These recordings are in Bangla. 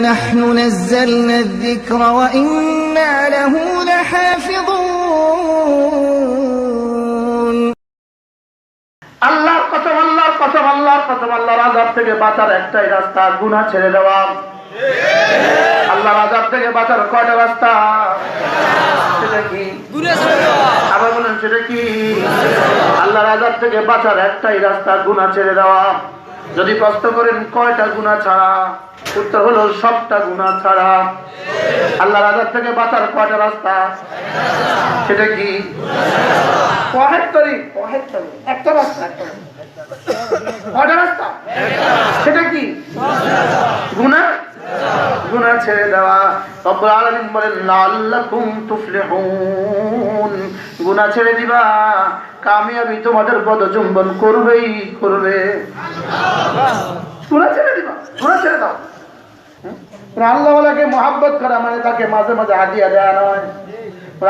نحن نزلنا الذكر وإنا له لحافظون আল্লাহর কসম আল্লাহর কসম আল্লাহর কসম আল্লাহর আযাব থেকে বাঁচার একটাই রাস্তা গুনাহ ছেড়ে দেওয়া আল্লাহর আযাব থেকে বাঁচার কয়টা রাস্তা সেটা কি গুনাহ ছেড়ে দেওয়া আবার বলেন সেটা কি আল্লাহর আযাব থেকে বাঁচার একটাই রাস্তা গুনাহ ছেড়ে দেওয়া যদি প্রশ্ন করেন কয়টা গুনাহ ছাড়া উত্তর হলো সবটা গুনাহ ছাড়া আল্লাহর আযাব থেকে বাঁচার কয়টা রাস্তা সেটা কি একটা রাস্তা কয়টা রাস্তা সেটা কি গুনাহ গুনাহ ছেড়ে দেওয়া রব্বুল আলামিন বলেন লাআল্লাকুম তুফলিহুন গুনাহ ছেড়ে দিবা কামিয়াবি তোমাদের পদচুম্বন করবেই করবে গুনাহ ছেড়ে দিবা গুনাহ ছেড়ে দাও আল্লাহওয়ালাকে মহব্বত করা মানে তাকে মাঝে মাঝে হাদিয়া দেওয়া নয়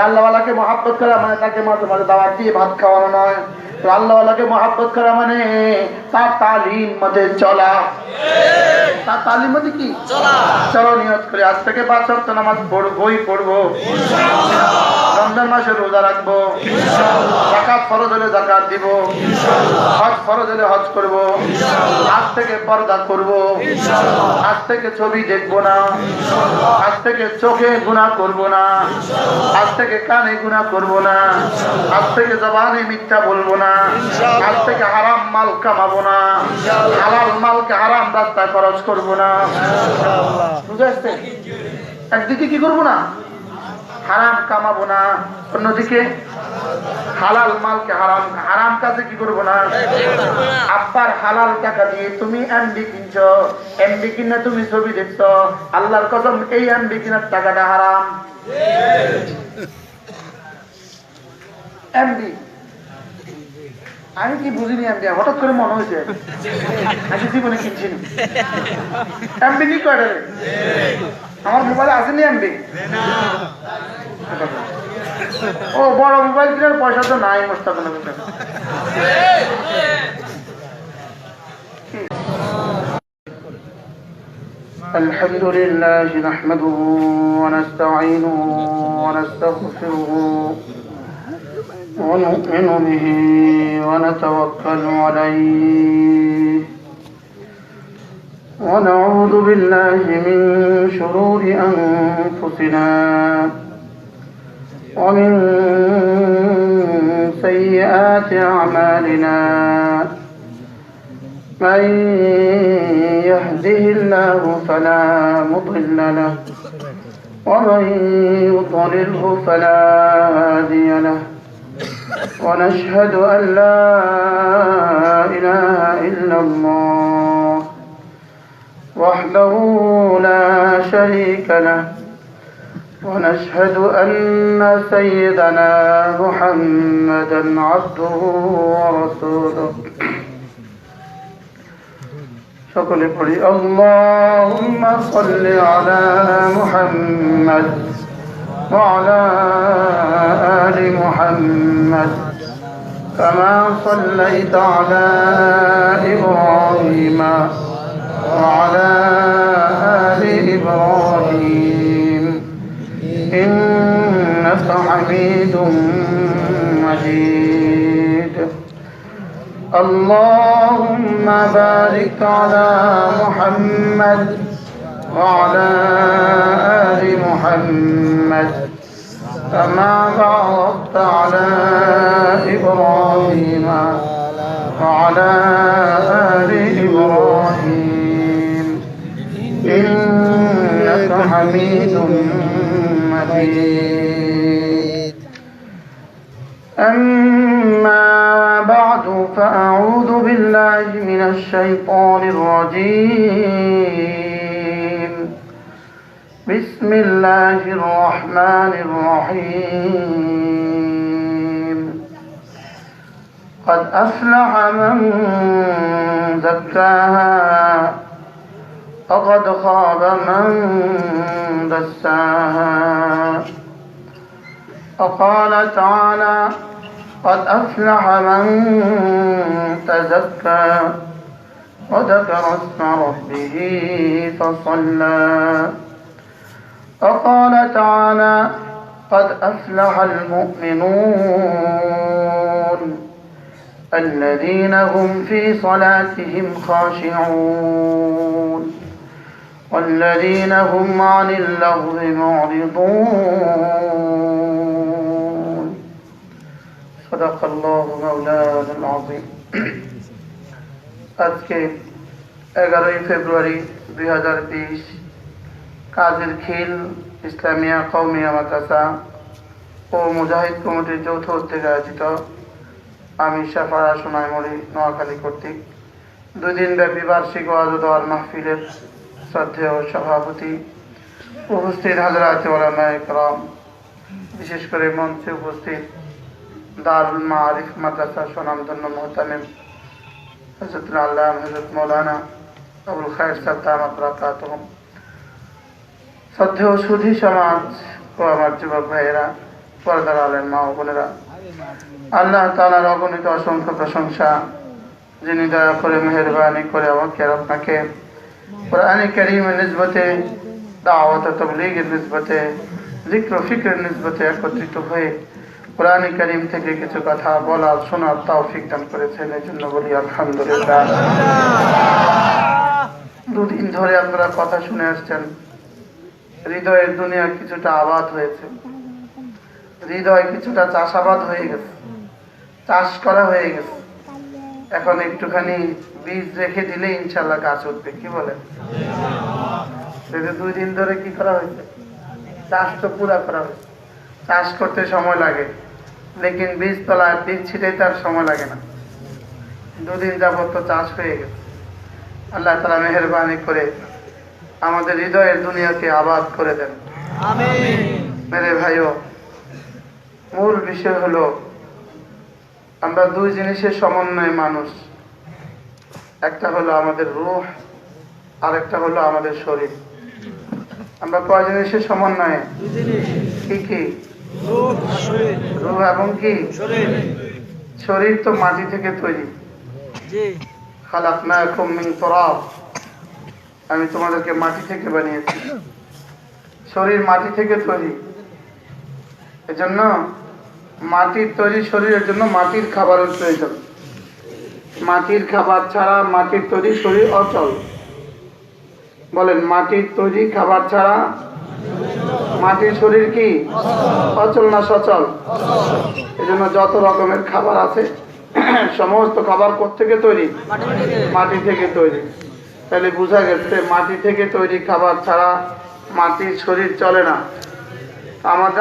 আল্লাহওয়ালাকে মহব্বত করা মানে তাকে মাঝে মাঝে দাওয়াত দিয়ে ভাত খাওয়ানো নয় আল্লাহওয়ালাকে মহব্বত করা মানে তার তালিম মতে চলা তার তালিম মতে কি চলো নিয়ত করে আজ থেকে 5 ওয়াক্ত নামাজ পড়বই পড়বো রমজান মাসে রোজা রাখবো যাকাত ফরজ হলে যাকাত দিব হজ ফরজ হলে হজ করবো আজ থেকে পর্দা করবো আজ থেকে ছবি দেখবো না আজ থেকে চোখে গুনাহ করবো না আজ থেকে কানে গুনাহ করবো না আজ থেকে জবানে মিথ্যা বলবো না আজ থেকে হারাম মাল কামাবো না হালাল মালকে হারাম রাস্তায় খরচ করবো না বুঝে আসছে একদিকে কি করবো না হারাম কামাবো না অন্যদিকে হালাল মালকে হারাম হারাম কাজে কি করবো না আব্বার হালাল টাকা দিয়ে তুমি এমবি কিনছো এমবি কিনে তুমি ছবি দেখছো আল্লাহর কসম এই এমবি কিনার টাকাটা হারাম এমবি আমি কি বুঝিনি এমবি হঠাৎ করে মনে হয়েছে আমি জীবনে কিনছি এমবি কি কয়টা রে আমার মোবাইলে আসেনি এমবি ও বড় মোবাইল কেনার পয়সা তো নাই মোস্তাক الحمد لله نحمده ونستعينه ونستغفره ونؤمن به ونتوكل عليه ونعوذ بالله من شرور أنفسنا ومن سيئات أعمالنا من يهده الله فلا مضل له ومن يضلله فلا هادي له ونشهد أن لا إله إلا الله وحده لا شريك له ونشهد أن سيدنا محمدا عبده ورسوله সকলে পড়ি اللهم صل على محمد وعلى آل محمد كما صليت على إبراهيم وعلى آل إبراهيم إنك حميد مجيد اللهم بارك على محمد وعلى آل محمد كما باركت على إبراهيم وعلى آل إبراهيم إنك حميد مجيد أما بعد فأعوذ بالله من الشيطان الرجيم بسم الله الرحمن الرحيم قد أفلح من زكاها وقد خاب من دساها وقال تعالى قد أفلح من تزكى وذكر اسم ربه فصلى وقال تعالى قد أفلح المؤمنون الذين هم في صلاتهم خاشعون والذين هم عن اللغو معرضون صدق الله مولانا العظيم আজকে 11 ফেব্রুয়ারি 2020 কাজীর খিল ইসলামিয়া কওমিয়া মাদ্রাসা ও মুজাহিদ কমিটির যৌথ উদ্যোগে আয়োজিত আমি শাফারা সোনাইমুড়ি নোয়াখালী কর্তৃক 2 দিনব্যাপী বার্ষিক ওয়াজ ও দোয়ার মাহফিলের শ্রদ্ধেয় সভাপতি উপস্থিত হযরত উলামায়ে কেরাম, বিশেষ করে মঞ্চে উপস্থিত দারুল মাআরিফ মাদ্রাসা সুনামধন্য মুহতামিম হযরত আল্লামা হযরত মাওলানা আবুল খায়ের সাহেব দামাত বরকাতুহুম, শ্রদ্ধেয় সুধী সমাজ ও আমার যুবক ভাইয়েরা, পর্দার আলেম মা ও বোনেরা, আল্লাহ তাআলার অগণিত অসংখ্য প্রশংসা, যিনি দয়া করে মেহেরবানি করে আমাকে আর আপনাকে কোরআনে কারীমের নিসবতে, দাওয়াত ও তাবলীগের নিসবতে, যিকর ও ফিকরের নিসবতে একত্রিত হয়ে কোরআনে কারীম থেকে কিছু কথা বলার শোনার তৌফিক দান করেছেন। এই জন্য বলি আলহামদুলিল্লাহ। 2 দিন ধরে আপনারা কথা শুনে আসছেন, হৃদয়ের দুনিয়া কিছুটা আবাদ হয়েছে, হৃদয় কিছুটা চাষাবাদ হয়ে গেছে, চাষ করা হয়ে গেছে। এখন একটুখানি বীজ রেখে দিলে ইনশাআল্লাহ গাছ উঠবে, কি বলেন? 2 দিন ধরে কি করা হয়েছে? চাষ তো পুরা করা হয়েছে। চাষ করতে সময় লাগে, লেকিন বীজ তলায় বীজ ছিটাই তার সময় লাগে না। 2 দিন যাবত তো চাষ হয়ে গেছে। আল্লাহ তাআলা মেহেরবানি করে আমাদের হৃদয়ের দুনিয়াকে আবাদ করে দেন, আমিন। মেরে ভাইও, মূল বিষয় হলো আমরা 2 জিনিসের সমন্বয়ে মানুষ। একটা হলো আমাদের রূহ, আর একটা হলো আমাদের শরীর। আমরা কয় জিনিসের সমন্বয়ে? কি কি? রূহ এবং কি শরীর। শরীর তো মাটি থেকে তৈরি, খালাকনাকুম মিন তুরাব, আমি তোমাদেরকে মাটি থেকে বানিয়েছি। শরীর মাটি থেকে তৈরি, এজন্য মাটির তৈরি শরীরের জন্য মাটির খাবারের প্রয়োজন। মাটির খাবার ছাড়া মাটির তৈরি শরীর অচল। বলেন, মাটির তৈরি খাবার ছাড়া মাটির শরীর কি অচল না সচল? এজন্য যত রকমের খাবার আছে সমস্ত খাবার কোত্থেকে তৈরি? মাটি থেকে তৈরি। তাহলে বোঝা গেছে মাটি থেকে তৈরি খাবার ছাড়া মাটির শরীর চলে না।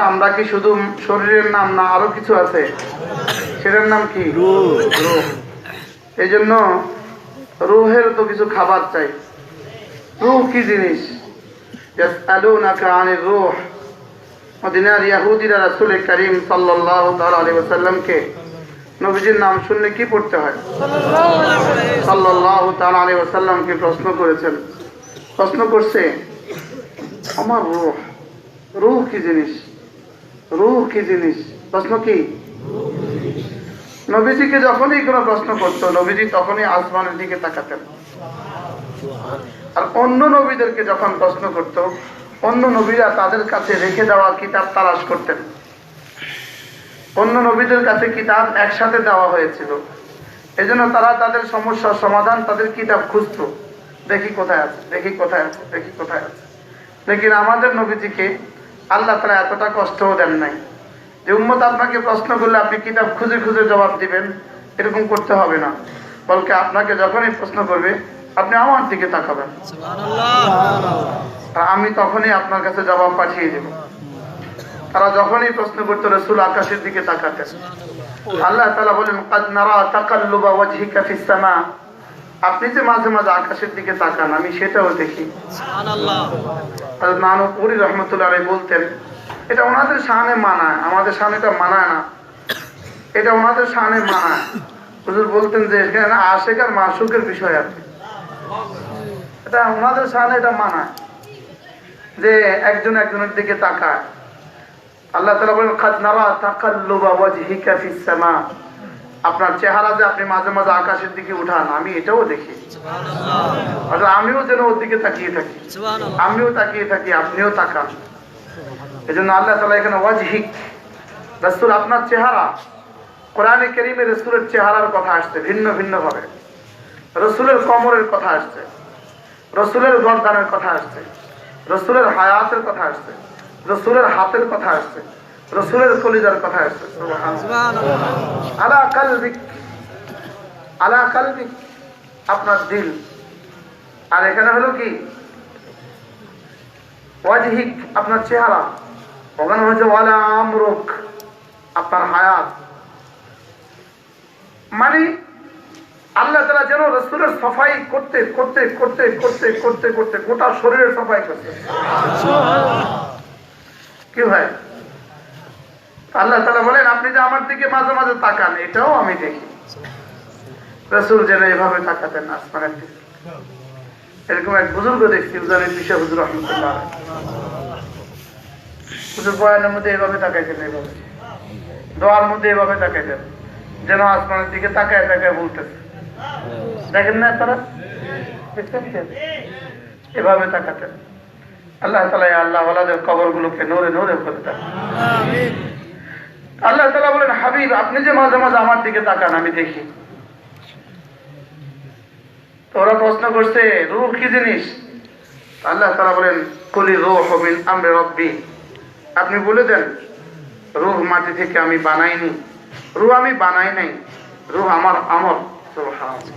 আমরা কি শুধু শরীরের নাম না, আরো কিছু আছে, সেটার নাম কি? রূহ। এই জন্য রূহের তো কিছু খাবার চাই। রূহ কি জিনিস? ইয়াসআলুনাকা আনির রূহ। মদিনার ইহুদিরা রাসূল করিম সাল্লাল্লাহু তাআলা আলাইহি ওয়াসাল্লামকে নবীজির নাম শুনলে কি পড়তে হয়? সাল্লাল্লাহু তাআলা আলাইহি ওয়াসাল্লামকে প্রশ্ন করেছেন। প্রশ্ন করছে, আমার রূহ, রূহ কি জিনিস? রূহ কি জিনিস? প্রশ্ন কি? নবীজিকে যখনই কোনো প্রশ্ন করতো, নবীজি তখনই আসমানের দিকে তাকাতেন। আর অন্য নবীদেরকে যখন প্রশ্ন করত, অন্য নবীরা তাদের কাছে রেখে দেওয়া কিতাব তালাশ করতেন। অন্য নবীদের কাছে কিতাব একসাথে দেওয়া হয়েছিল, এজন্য তারা তাদের সমস্যার সমাধান তাদের কিতাব খুঁজত, দেখি কোথায় আছে, দেখি কোথায় আছে, দেখি কোথায় আছে। লেকিন আমাদের নবীজিকে আল্লাহ তাআলা এতটা কষ্টও দেন নাই যে উম্মত আপনাকে প্রশ্ন করলে আপনি কিতাব খুঁজে খুঁজে জবাব দিবেন, এরকম করতে হবে না। বলকে আপনাকে যখনই প্রশ্ন করবে আপনি আমার দিকে তাকাবেন, আর আমি তখনই আপনার কাছে জবাব পাঠিয়ে দেব। তারা যখনই প্রশ্ন করতো রাসূল আকাশের দিকে তাকাতেন। আল্লাহ তাআলা বলেন, কাদ নারা তাকাল্লুবা ওয়াজহিকা ফিস সামা, আপনি যে মাঝে মাঝে আকাশের দিকে তাকান আমি সেটাও দেখি। সুবহানাল্লাহ। হযরত নানুপুরি রাহমাতুল্লাহ আলাইহি বলতেন, এটা ওনাদের শানে মানায়, আমাদের শানে এটা মানায় না, এটা ওনাদের শানে মানায়। হুজুর বলতেন যে এখানে আশিক আর মাশুকের বিষয় আছে, এটা ওনাদের শানে এটা মানায় যে একজন একজনের দিকে তাকায়। আল্লাহ তাআলা বলেন, কাদ নারা তাকাল্লুবা ওয়াজহিকা ফিস সামা, আপনার চেহারা যে আপনি মাঝে মাঝে আকাশের দিকে উঠান, আমি এটাও দেখি। অর্থাৎ আমিও যেন ওর দিকে তাকিয়ে থাকি, আমিও তাকিয়ে থাকি, আপনিও তাকান। এই জন্য আল্লাহ তাআলা এখানে ওয়াজহিক, রাসূল আপনার চেহারা, কোরআনে কারীমে রাসূলের চেহারার কথা আসছে ভিন্ন ভিন্ন ভাবে। রাসূলের কোমরের কথা আসছে, রাসূলের গর্দানের কথা আসছে, রাসূলের হায়াতের কথা আসছে, রাসূলের হাতের কথা আসছে, রাসূলের কলিজার কথা আসছে। সুবহানাল্লাহ। আলা কলবিক, আলা কলবিক, আপনার দিল। আর এখানে হলো কি ওয়াজহিক, আপনার চেহারা। ওখানে হচ্ছে ওয়ালা আমরুক, আপনার হায়াত। মানে আল্লাহ তাআলা যেন রাসূলের সাফাই করতে করতে করতে করতে করতে করতে গোটা শরীরের সাফাই করতে। কি ভাই, আল্লাহ তাআলা বলেন আপনি যে আমার দিকে মাঝে মাঝে তাকান, এটাও আমি দেখি। রাসূল যেন এভাবে তাকাতেন আসমানের দিকে। এরকম এক বুজুর্গ দেখছি, উজানি পিসা হুজুর রাহমাতুল্লাহ আলাইহি, হুজুর বয়ানের মধ্যে এভাবে তাকাইতেন, এইভাবে দোয়ার মধ্যে এভাবে তাকাইতেন, যেন আসমানের দিকে তাকায় তাকায় বলতেছে। দেখেন না তারা, এভাবে তাকাতেন। আল্লাহ তাআলা আল্লাহ ওয়ালাদের কবরগুলোকে নূরে নূরে করে দেন। আমিন। আল্লাহ তাআলা বলেন হাবিব আপনি যে মাঝে মাঝে আমার দিকে তাকান, আমি দেখি। তো ওরা প্রশ্ন করছে রূহ কি জিনিস? আল্লাহ তাআলা বলেন কুলি রূহু মিন আমরি রাব্বি, আপনি বলে দেন রূহ মাটি থেকে আমি বানাইনি, রূহ আমি বানাই নাই, রূহ আমার আমল। সুবহানাল্লাহ।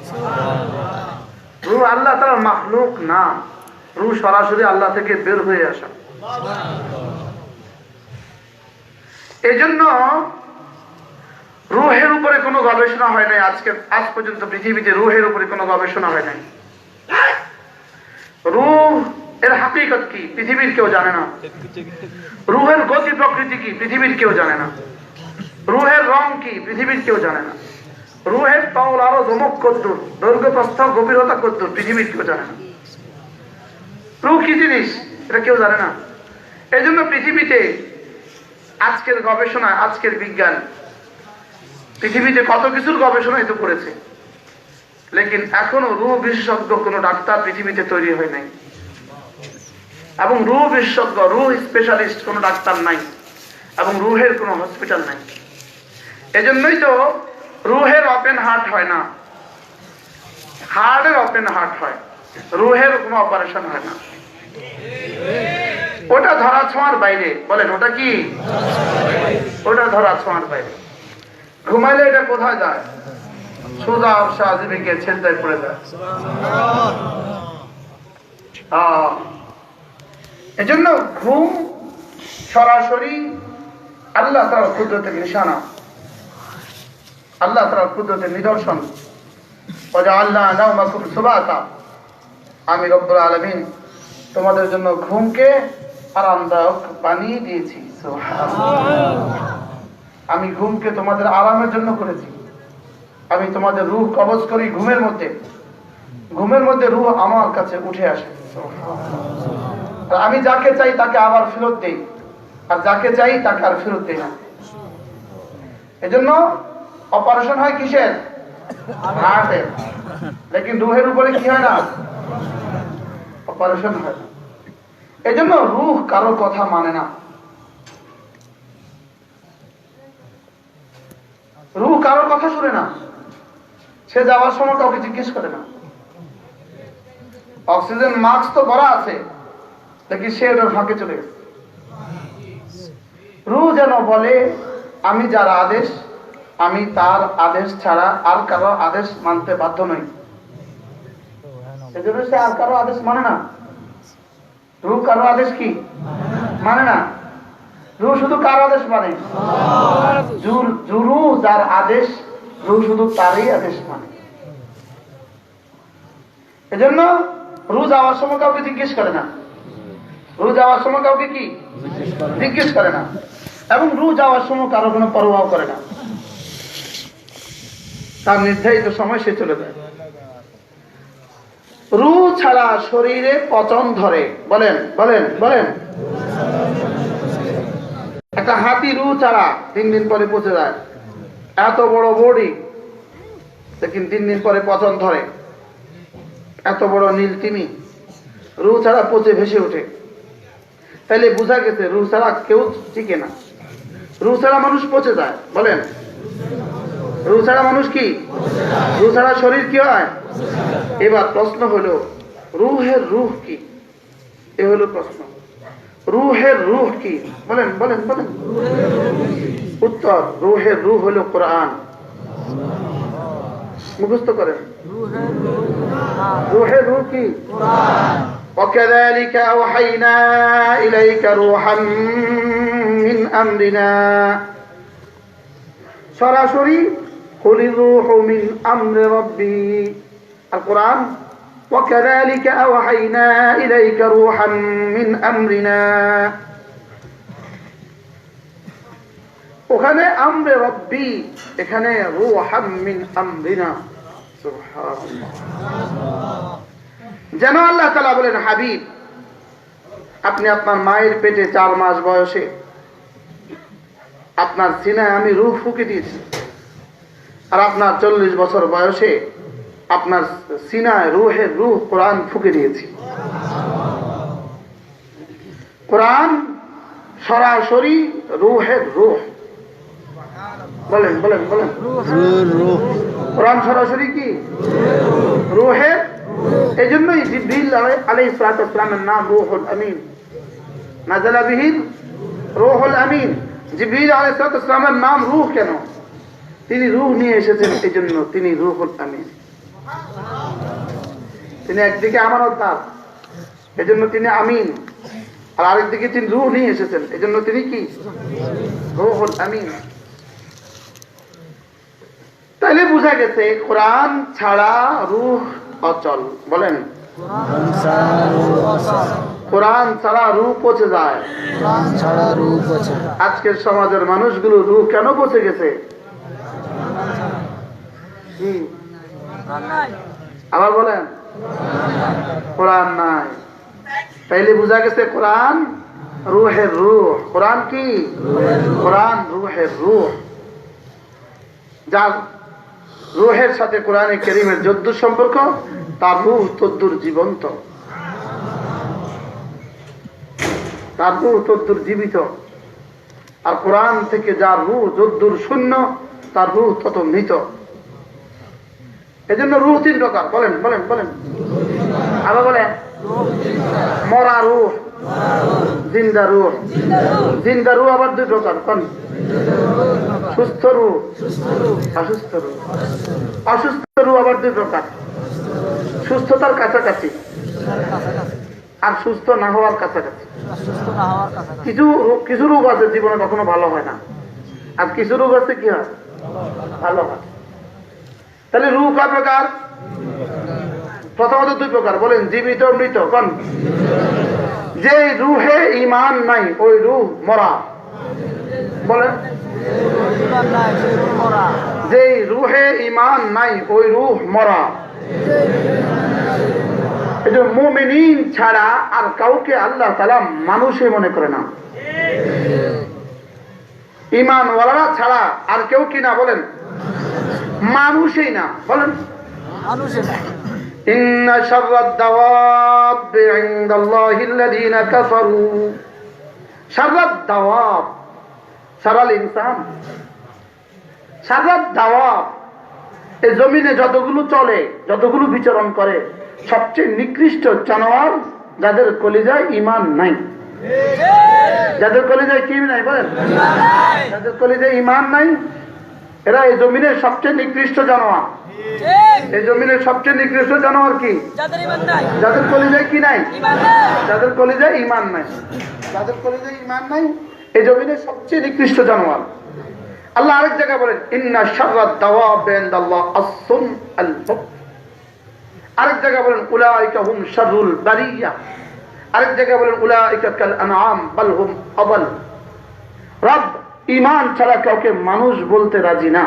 রূহ আল্লাহ তাআলার মাখলুক না, রূহ সরাসরি আল্লাহ থেকে বের হয়ে আসা। এজন্য রূহের উপরে কোনো গবেষণা হয় নাই। আজ পর্যন্ত পৃথিবীতে রূহের উপরে কোনো গবেষণা হয় নাই। রূহ এর হাকিকত কি পৃথিবীর কেউ জানে না। রূহের গতি প্রকৃতি কি পৃথিবীর কেউ জানে না। রূহের রং কি পৃথিবীর কেউ জানে না। রূহের তল আরো জমক কদ্দুর, দৈর্ঘ্য প্রস্থ গভীরতা কদ্দুর, পৃথিবীর কেউ জানে না। রূহ কি জিনিস এটা কেউ জানে না। এই জন্য পৃথিবীতে আজকের গবেষণা, আজকের বিজ্ঞান পৃথিবীতে কত কিছুর গবেষণা তো করেছে, লেকিন এখনো রূহ বিশেষজ্ঞ কোনো ডাক্তার পৃথিবীতে তৈরি হয় নাই, এবং রূহ বিশেষজ্ঞ, রূহ স্পেশালিস্ট কোনো ডাক্তার নাই, এবং রূহের কোনো হসপিটাল নাই। এজন্যই তো রূহের ওপেন হার্ট হয় না, হার্টের ওপেন হার্ট হয়, রূহের কোনো অপারেশন হয় না। ওটা ধরা ছোঁয়ার বাইরে। বলেন ওটা কি? ওটা ধরা ছোঁয়ার বাইরে। ঘুমাইলে এটা কোথায় যায়? সোজা শাহজিবিকে ছেলটায় পড়ে যায়। এজন্য ঘুম সরাসরি আল্লাহ তাআলার কুদরতের নিশানা, আল্লাহ তাআলার কুদরতের নিদর্শন। ওয়াজআলনা নাওমাকুম সুবাতা, আমি রব্বুল আলামিন তোমাদের জন্য ঘুমকে আরামদায়ক বানিয়ে দিয়েছি। সুবহানাল্লাহ। আমি ঘুমকে তোমাদের আরামের জন্য করেছি। আমি তোমাদের রূহ কবজ করি ঘুমের মধ্যে, ঘুমের মধ্যে রূহ আমার কাছে উঠে আসে। সুবহানাল্লাহ। আমি যাকে চাই তাকে আবার ফেরত দেই, আর যাকে চাই তাকে আর ফেরত দেই না। এজন্য অপারেশন হয় কিসের? হার্টের। লেকিন রূহের উপরে কি হয় না? অপারেশন হয় না। এজন্য রূহ কারো কথা মানে না। রূহ কারোর কথা শুনে না। সে যাওয়ার সময় কাউকে জিজ্ঞেস করে না। অক্সিজেন মাস্ক তো ভরা আছে, দেখি সে ওটার ফাঁকে চলে গেছে। রূহ যেন বলে আমি যার আদেশ, আমি তার আদেশ ছাড়া আর কারো আদেশ মানতে বাধ্য নই। সেজন্য সে আর কারো আদেশ মানে না। রূহ কারো আদেশ কি মানে না। রূহ শুধু কার আদেশ মানে? রূহ যার আদেশ, রূহ শুধু তারই আদেশ মানে। এজন্য রূহ যাওয়ার সময় কাউকে জিজ্ঞেস করে না। রূহ যাওয়ার সময় কাউকে কি জিজ্ঞেস করে না, এবং রূহ যাওয়ার সময় কারো কোনো পরোয়া করে না। তার নির্ধারিত সময় সে চলে যায়। রূহ ছাড়া শরীরে পচন ধরে। বলেন বলেন বলেন। একটা হাতি রূহ ছাড়া 3 দিন পরে পচে যায়। এত বড় বডি, লেকিন 3 দিন পরে পচন ধরে। এত বড় নীল তিমি রুহ ছাড়া পচে ভেসে ওঠে। তাইলে বোঝা গেছে রুহ ছাড়া কেউ টিকে না। রুহ ছাড়া মানুষ পচে যায়। বলেন, রুহ ছাড়া মানুষ কি? রুহ ছাড়া শরীর কি হয়? এবার প্রশ্ন হলো রুহের রুহ কি? এ হলো প্রশ্ন। রুহের রুহ কি? বলেন বলেন বলেন। উত্তর, রুহের রুহ হলো কোরআন। মুখস্থ করেন। রুহের রুহ কি? وكذلك أوحينا إليك روحا من أمرنا সরাসরি قل الروح من أمر ربي القرآن وكذلك أوحينا إليك روحا من أمرنا ওখানে আমরে রব্বি, এখানে রূহাম মিন আমরিনা। সুবহানাল্লাহ। যেন আল্লাহ তাআলা বলেন, হাবিব আপনি আপনার মায়ের পেটে 4 মাস বয়সে আপনার সিনায় আমি রূহ ফুঁকে দিয়েছি, আর আপনার 40 বছর বয়সে আপনার সিনায় রূহের রূহ কোরআন ফুঁকে দিয়েছি। কোরআন সরাসরি রূহের রূহ। বলেন বলেন বলেন। কোরআন সরাসরি কি? রূহের। এই জন্যই জিবরিল আলাইহিস সালামের নাম রূহুল আমিন, নাযালা বিহির রূহুল আমিন। জিবরিল আলাইহিস সালামের নাম রূহ কেন? তিনি রূহ নিয়ে এসেছেন, এই জন্য তিনি রূহুল আমিন। তিনি একদিকে আমানতদার, এই জন্য তিনি আমিন, আর আরেকদিকে তিনি রূহ নিয়ে এসেছেন, এই জন্য তিনি কি? রূহুল আমিন। তাইলে বোঝা গেছে কোরআন ছাড়া রূহ অচল। বলেন, কোরআন ছাড়া রূহ পচে যায়। আজকের সমাজের মানুষগুলো রূহ কেন পচে গেছে? আবার বলেন, কোরআন নাই। তাইলে বোঝা গেছে কোরআন রূহের রূহ। কোরআন কি? কোরআন রূহের রূহ। যার রূহের সাথে কোরআনে কারীমের যদ্দূর সম্পর্ক, তার রূহ তদ্দূর জীবন্ত, তার রূহ তদ্দূর জীবিত। আর কোরআন থেকে যার রূহ যদ্দূর শূন্য, তার রূহ তত মৃত। এই জন্য রূহ 3 প্রকার। বলেন বলেন বলেন। আবার বলেন, মরা রূহ, জিন্দা রূহ। জিন্দা রূহ আবার 2 প্রকার। কোন? সুস্থ রূহ, অসুস্থ রূহ। অসুস্থ রূহ আবার 2 প্রকার, সুস্থতার কাছাকাছি আর সুস্থ না হওয়ার কাছাকাছি। কিছু রোগ আছে জীবনে কখনো ভালো হয় না, আর কিছু রোগ আছে কি হয়? ভালো হয়। তাহলে রূহ কয় প্রকার? প্রথমত 2 প্রকার। বলেন, জীবিত, মৃত। কোন? যে রূহে ঈমান নাই ওই রূহ মরা। বলেন, যে রূহে ঈমান নাই ওই রূহ মরা। এই যে মুমিনিন ছাড়া আর কাউকে আল্লাহ তাআলা মানুষই মনে করে না। ঈমানওয়ালারা ছাড়া আর কেউ কি না? বলেন, মানুষই না। বলেন, মানুষই না। ইন্না শাররাদ দাওয়াবি ইনদাল্লাহিল্লাযীনা কাফারু। শাররাদ দাওয়াব, শারাল ইনসান, শাররাদ দাওয়াব। এই জমিনে যতগুলো চলে, যতগুলো বিচরণ করে, সবচেয়ে নিকৃষ্ট জানোয়ার যাদের কলিজায় ঈমান নাই। যাদের কলিজায় কি নাই? বলেন, যাদের কলিজায় ঈমান নাই, এরা এই জমিনের সবচেয়ে নিকৃষ্ট জানোয়ার। এই জমিনের সবচেয়ে নিকৃষ্ট জানোয়ার কি? যাদের কলিজায় কি নাই? যাদের কলিজায় ঈমান নাই। যাদের কলিজায় ঈমান নাই, এই জমিনের সবচেয়ে নিকৃষ্ট জানোয়ার। আল্লাহ আরেক জায়গায় বলেন, ইন্না শাররাদ দাওয়াবি ইনদাল্লাহ আস-সুম আল-বুক। আরেক জায়গায় বলেন, উলাইকা হুম শাররুল বারিয়া। আরেক জায়গায় বলেন, উলাইকা কাল আনআম বাল হুম আদাল। রব ঈমান ছাড়া কাউকে মানুষ বলতে রাজি না।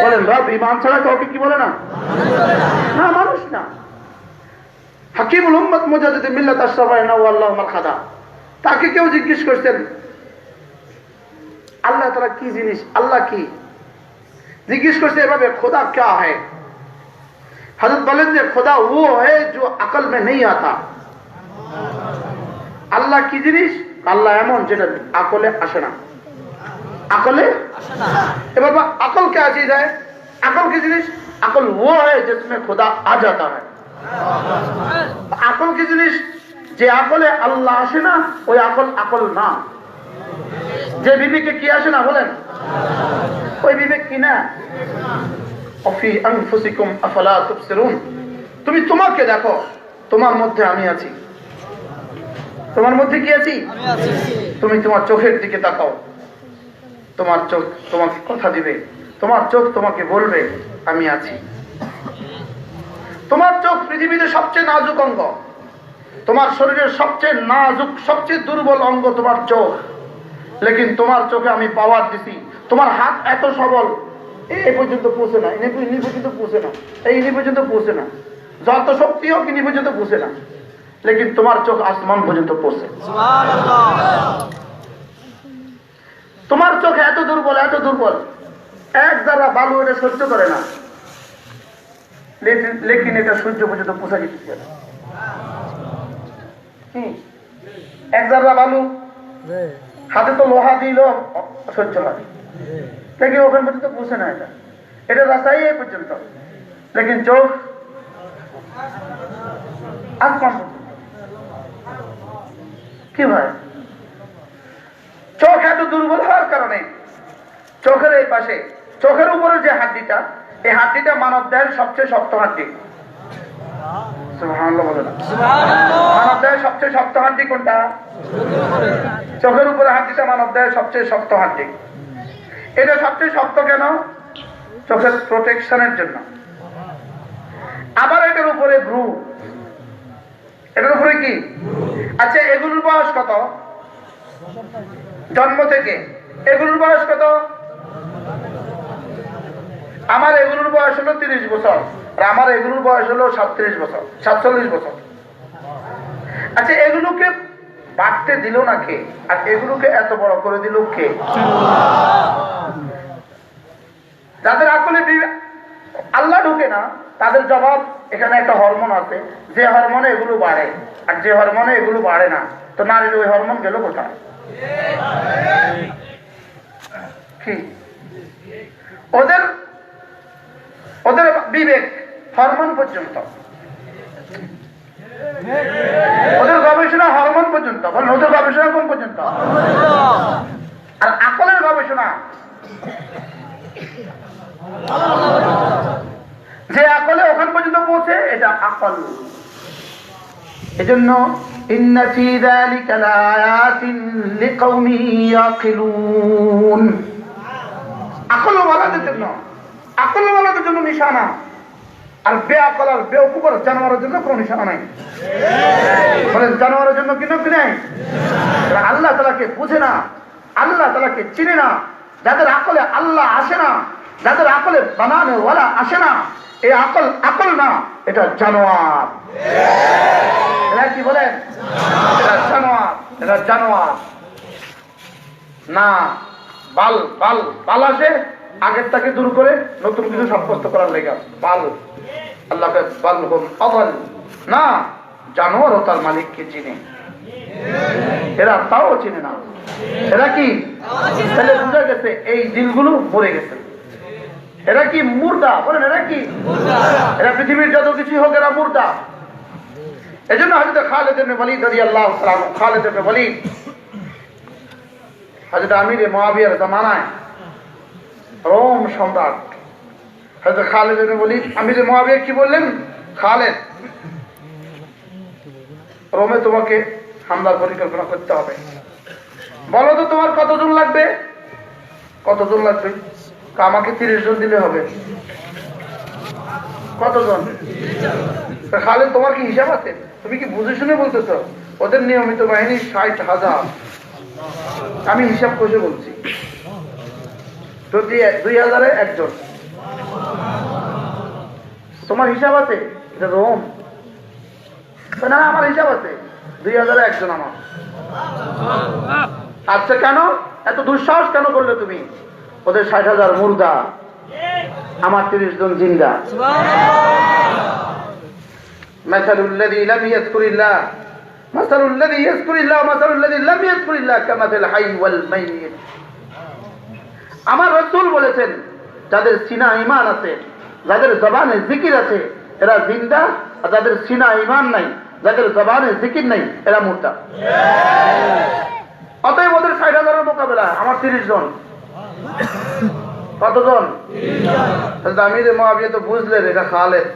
বলেন, রব ঈমান ছাড়া কাউকে কি বলে না? না, মানুষ না। হাকিমুল উম্মত মুজাদ্দিদ মিল্লাত আশরাফায়না ওয়াল্লাহু মারহাদা, তাকে কেউ জিজ্ঞেস করতেন আল্লাহ তাআলা কি জিনিস, আল্লাহ কি? জিজ্ঞেস করছে এভাবে खुदा क्या है हजरत বলেন যে खुदा वो है जो अकल में नहीं आता আল্লাহ কি জিনিস আল্লাহ এমন যেটা আকলে আসে না আকলে আসে না এবার আকল क्या चीज है আকল কি জিনিস আকল वो है जिसमें खुदा आ जाता है আকল কি জিনিস যে আকলে আল্লাহ আসে না ওই আকল আকল না যে বিবেকে কি আসে না বলেন ওই বিবেক কি না অফি আনফুসিকুম আফালা তুবসিরুন তুমি তোমাকে দেখো তোমার মধ্যে আমি আছি তোমার মধ্যে কি আছি আমি আছি তুমি তোমার চোখের দিকে তাকাও তোমার চোখ তোমাকে কথা দিবে তোমার চোখ তোমাকে বলবে আমি আছি তোমার চোখ পৃথিবীতে সবচেয়ে নাজুক অঙ্গ তোমার শরীরের সবচেয়ে নাজুক সবচেয়ে দুর্বল অঙ্গ তোমার চোখ लेकिन তোমার চোখে আমি পাওয়ার দিছি তোমার হাত এত সবল এই পর্যন্ত পৌঁছে না ইনি পর্যন্ত পৌঁছে না ইনি পর্যন্ত পৌঁছে না যত শক্তি হোক ইনি পর্যন্ত পৌঁছে না लेकिन তোমার চোখ আসমান পর্যন্ত পৌঁছে সুবহানাল্লাহ তোমার চোখ এত দুর্বল এক যারা বালু এটা সহ্য করে না लेकिन এটা সূর্য পর্যন্ত পৌঁছে যেতে না এক যারা বালু হাতে তো লোহা দিল সহ্য হয় लेकिन ওখান পর্যন্ত পৌঁছে না এটা রাস্তায় এই পর্যন্ত लेकिन চোখ আসমান কি ভাই চোখ এত দুর্বল হওয়ার কারণে চোখের এই পাশে চোখের উপরে যে হাড্ডিটা এই হাড্ডিটা মানব দেহের সবচেয়ে শক্ত হাড্ডি সুবহানাল্লাহ বলে না সুবহানাল্লাহ মানব দেহের সবচেয়ে শক্ত হাড্ডি কোনটা চোখের উপরে হাড্ডিটা মানব দেহের সবচেয়ে শক্ত হাড্ডি এটা সবচেয়ে শক্ত কেন চোখের প্রোটেকশনের জন্য আবার এটার উপরে ভ্রু এটার উপরে কি আচ্ছা এগুলোর বয়স কত জন্ম থেকে এগুলোর বয়স কত আমার এগুলোর বয়স হলো 30 বছর আর আমার এগুলোর বয়স হলো 37 বছর 47 বছর আচ্ছা এগুলোকে বাড়তে দিল না কে আর এগুলোকে এত বড় করে দিল কে যাদের আকলে আল্লাহ ঢুকে না তাদের জবাব এখানে একটা হরমোন আছে যে হরমোনে এগুলো বাড়ে আর যে হরমোনে এগুলো বাড়ে না তো নারীর ওই হরমোন গেল কোথায় কি ওদের ওদের বিবেক হরমোন পর্যন্ত ওদের গবেষণা হরমোন পর্যন্ত বলেন ওদের গবেষণা কোন পর্যন্ত আর আকলের গবেষণা যে আকলে ওখান পর্যন্ত পৌঁছে এটা আকল এজন্য ইন্না ফি যালিকা লাআয়াতিন লিকাউমি ইয়াকিলুন আকলওয়ালাদের জন্য নিশানা আর বেআকল আর বেওকুফ আর জানোয়ারের জন্য কোনো নিশানা নাই বলেন জানোয়ারের জন্য কি নাই আল্লাহ তাআলাকে বুঝে না আল্লাহ তাআলাকে চিনে না যাদের আকলে আল্লাহ আসে না যাদের আকলে বানানো ওয়ালা আসে না এই আকল না এটা জানোয়ার এরা কি বলেন এটা জানোয়ার না বাল আসে আগের তাকে দূর করে নতুন কিছু সাব্যস্ত করার লেগে বাল আল্লাহকে বাল অবল না জানোয়ার ও তার মালিককে চিনে এরা তাও চিনে না এরা কি তাহলে বুঝা গেছে এই দিলগুলো মরে গেছে এরা কি মুর্দা বলেন এরা কি এরা পৃথিবীর যত কিছু হোক এরা মুর্দা এজন্য হযরত খালিদ ইবনে ওয়ালিদ রাদিয়াল্লাহু তাআলা খালিদ ইবনে ওয়ালিদ হযরত আমির মুয়াবিয়ার জামানায় রোম সম্রাট হযরত খালিদ ইবনে ওয়ালিদ আমির মুয়াবিয়া কি বললেন খালিদ রোমে তোমাকে হামলার পরিকল্পনা করতে হবে বলো তো তোমার কতজন লাগবে আমাকে 30 জন দিলে হবে কতজন খালিদ তোমার কি হিসাব আছে তুমি কি বুঝে শুনে বলতেছো ওদের নিয়মিত বাহিনী 60,000 আমি হিসাব করে বলছি যদি 2000-এ একজন তোমার হিসাব আছে এটা রোম না আমার হিসাব আছে 2000-এ একজন আমার আচ্ছা কেন এত দুঃসাহস কেন করলে তুমি ওদের 60,000 মুর্দা আমার 30 জন জিন্দা। মাসালুল্লাযী লাম ইয়াযকুরিল্লাহ মাসালুল্লাযী ইয়াযকুরিল্লাহ মাসালুল্লাযী লাম ইয়াযকুরিল্লাহ কামাসাল হাইয়্যি ওয়াল মাইয়িত। আমার রাসূল বলেছেন, যাদের সিনা ঈমান আছে, যাদের জবানে জিকির আছে, এরা জিন্দা, আর যাদের সিনা ঈমান নাই, যাদের জবানে জিকির নাই, এরা মুর্দা। অতএব ওদের 60,000-এর মোকাবেলা, আমার 30 জন। কতজন? আমির মুআবিয়া তো বুঝলেন এটা খালেদ,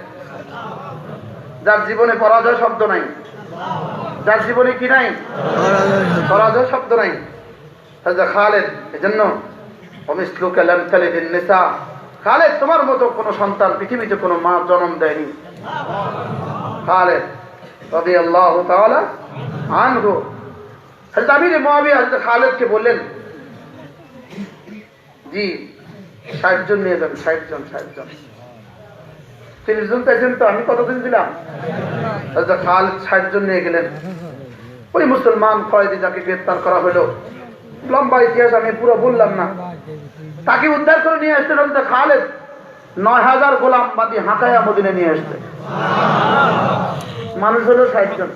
যার জীবনে পরাজয় শব্দ নাই, যার জীবনে কি নাই, পরাজয় শব্দ নাই। খালেদ, এজন্য অমিসলুকা লাম তালিদিন নিসা, খালেদ তোমার মতো কোন সন্তান পৃথিবীতে কোন মা জন্ম দেয়নি। খালেদ রাদিয়াল্লাহু তাআলা আনহু। হযরত আমির মুআবিয়া হযরত খালেদকে বললেন, জি 60 জন নিয়ে যাবেন, 60 জন 30 জন চাইছেন তো, আমি কতদিন দিলাম? হযরত খালেদ 60 জন নিয়ে গেলেন। ওই মুসলমান কয়েদি যাকে গ্রেফতার করা হলো, লম্বা ইতিহাস আমি পুরো বললাম না, তাকে উদ্ধার করে নিয়ে আসতেন হযরত খালেদ 9000 গোলাম বাদী হাঁকায়া মদিনে নিয়ে আসতেন। মানুষ হলো 60 জন।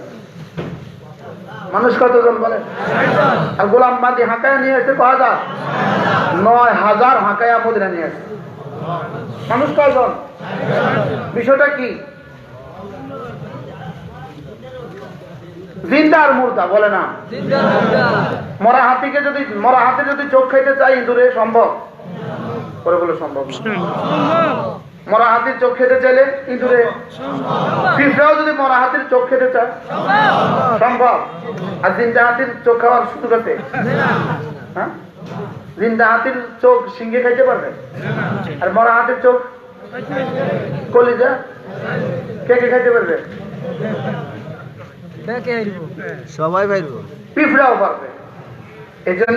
মানুষ কতজন বলেন? আর গোলাম বাদী হাঁকায়া নিয়ে আসতে কয় হাজার? 9000 হাঁকায়া মদিনা নিয়ে আসতে। মানুষ কয়জন? বিষয়টা কি? জিন্দা আর মুর্দা বলে না। মরা হাতির যদি চোখ খাইতে চাই ইঁদুরে সম্ভব? করে বলে সম্ভব না। মরা হাতির চোখ খেতে চাইলে ইঁদুরে, পিঁপড়াও যদি মরা হাতির চোখ খেতে চায় সম্ভব। আর জিন্দা হাতির চোখ খাওয়ার সুযোগ আছে? হ্যাঁ, জিন্দা হাতির চোখ সিংহে খাইতে পারবে, আর মরা হাতির চোখ কলিজা কে কে খাইতে পারবে? সবাই পারবে, পিঁপড়াও পারবে। এই জন্য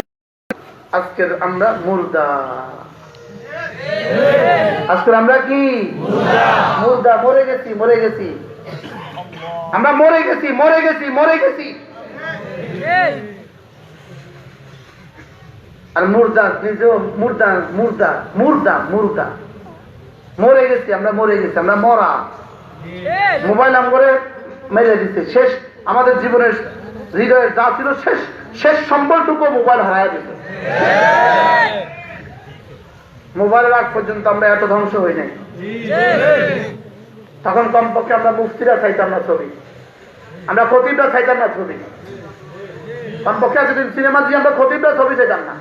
আজকের আমরা মুর্দা। আজকের আমরা কি মুর্দা? মরে গেছি আমরা, মরে গেছি। আর মুর্দা নিজেও মুর্দা মরে গেছি আমরা, আমরা মরা। মোবাইল নম্বরে মেরে দিচ্ছে, শেষ আমাদের জীবনের হৃদয়ের যা ছিল শেষ সম্বলটুকু মোবাইল হারায় দিচ্ছে। মোবাইলের আগ পর্যন্ত আমরা এত ধ্বংস হয়ে যাই। তখন কমপক্ষে আমরা মুফতিরা চাইতাম না ছবি, আমরা খতিবরা চাইতাম না ছবি। কমপক্ষে এতদিন সিনেমা দিয়ে আমরা খতিবরা ছবি চাইতাম না,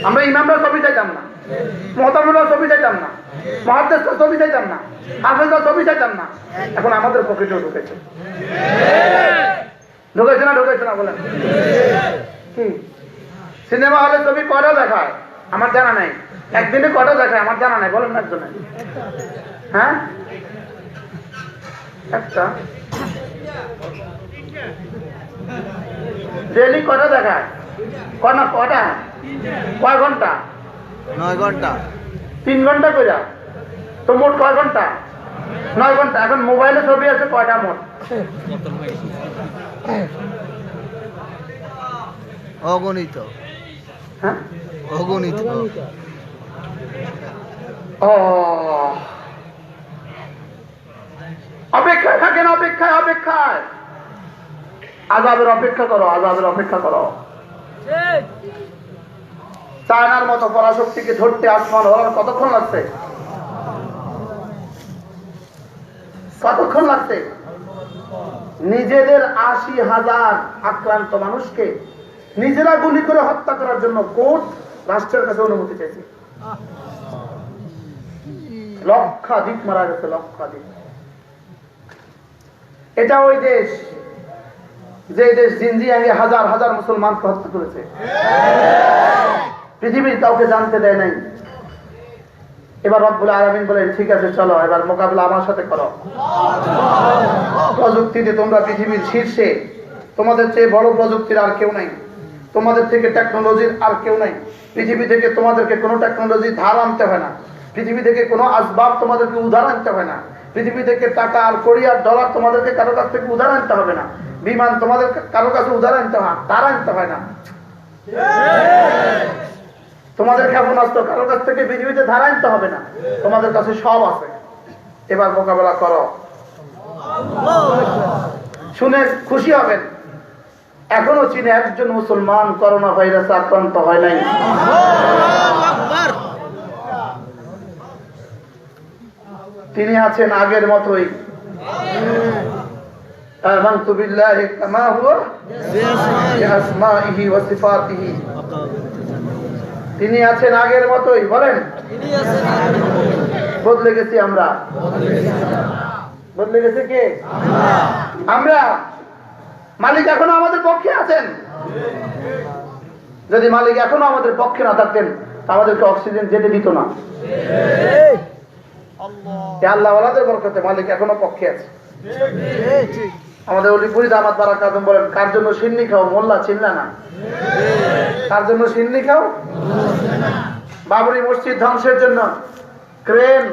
আমরা ইমামরা ছবি চাইতাম না, মুহতামিমরা ছবি চাইতাম না, মুহাদ্দিসরা ছবি চাইতাম না, হাফেজরা ছবি চাইতাম না। এখন আমাদের পকেটেও ঢুকেছে না বলেন? কি সিনেমা হলে ছবি কয়টা দেখায় আমার জানা নাই, একদিনে কয়টা দেখায় আমার জানা নাই, বলেন না একজনে? হ্যাঁ, একটা। ডেইলি কয়টা দেখায়? কয়টা? কয় ঘন্টা? 9 ঘন্টা। 3 ঘন্টা করে, তো মোট কয় ঘন্টা? 9 ঘন্টা। এখন মোবাইলে ছবি আছে কয়টা মোট? অগণিত। হ্যাঁ, অগণিত। অপেক্ষায় থাকেন, অপেক্ষায় আযাবের অপেক্ষা করো। চায়নার মতো পরাশক্তিকে ধরতে আসমান হওয়ার কতক্ষণ লাগছে? নিজেদের 80,000 আক্রান্ত মানুষকে নিজেরা গুলি করে হত্যা করার জন্য কোর্ট রাষ্ট্রের কাছে অনুমতি চাইছে। লক্ষাধিক মারা গেছে, লক্ষাধিক। এটা ওই দেশ যে দেশ জিনজিয়াংয়ে হাজার হাজার মুসলমানকে হত্যা করেছে, পৃথিবীর কাউকে জানতে দেয় নাই। এবার রব্বুল আলামিন বলেন, ঠিক আছে চলো এবার মোকাবিলা আমার সাথে করো। প্রযুক্তিতে তোমরা পৃথিবীর শীর্ষে, তোমাদের চেয়ে বড় প্রযুক্তির আর কেউ নাই, তোমাদের থেকে টেকনোলজির আর কেউ নাই। পৃথিবী থেকে তোমাদেরকে কোনো টেকনোলজি ধার আনতে হয় না, পৃথিবী থেকে কোনো আসবাব তোমাদেরকে উধার আনতে হয় না, পৃথিবী থেকে টাকা আর কোটি আর ডলার তোমাদেরকে কারো কাছ থেকে উধার আনতে হবে না, বিমান তোমাদের কারো কাছে উধার আনতে হয় না। তোমাদের ক্ষেপণাস্ত্র কারোর কাছ থেকে পৃথিবীতে ধার আনতে হবে না, তোমাদের কাছে সব আছে। এবার মোকাবেলা করো। শুনে খুশি হবেন, এখনো চীনে একজন মুসলমান করোনা ভাইরাসে আক্রান্ত হয় নাই। তিনি আছেন আগের মতোই। আমানতু বিল্লাহি কামা হুয়া বিআসমাইহি ওয়া সিফাতিহি। তিনি আছেন আগের মতোই। বলেন, বদলে গেছি আমরা? বদলে গেছে কে? আমরা। মালিক এখনো আমাদের পক্ষে আছেন। যদি মালিক এখনো আমাদের পক্ষে না থাকতেন, আমাদেরকে অক্সিজেন যেতে দিত না। আল্লাহ ওয়ালাদের বরকতে মালিক এখনো পক্ষে আছে। আমাদের অলিপুরি দামাত বারাক আজম বলেন, কার জন্য সিন্নি খাও মোল্লা চিল্লা না। কার জন্য সিন্নি খাও? বাবরি মসজিদ ধ্বংসের জন্য ক্রেন,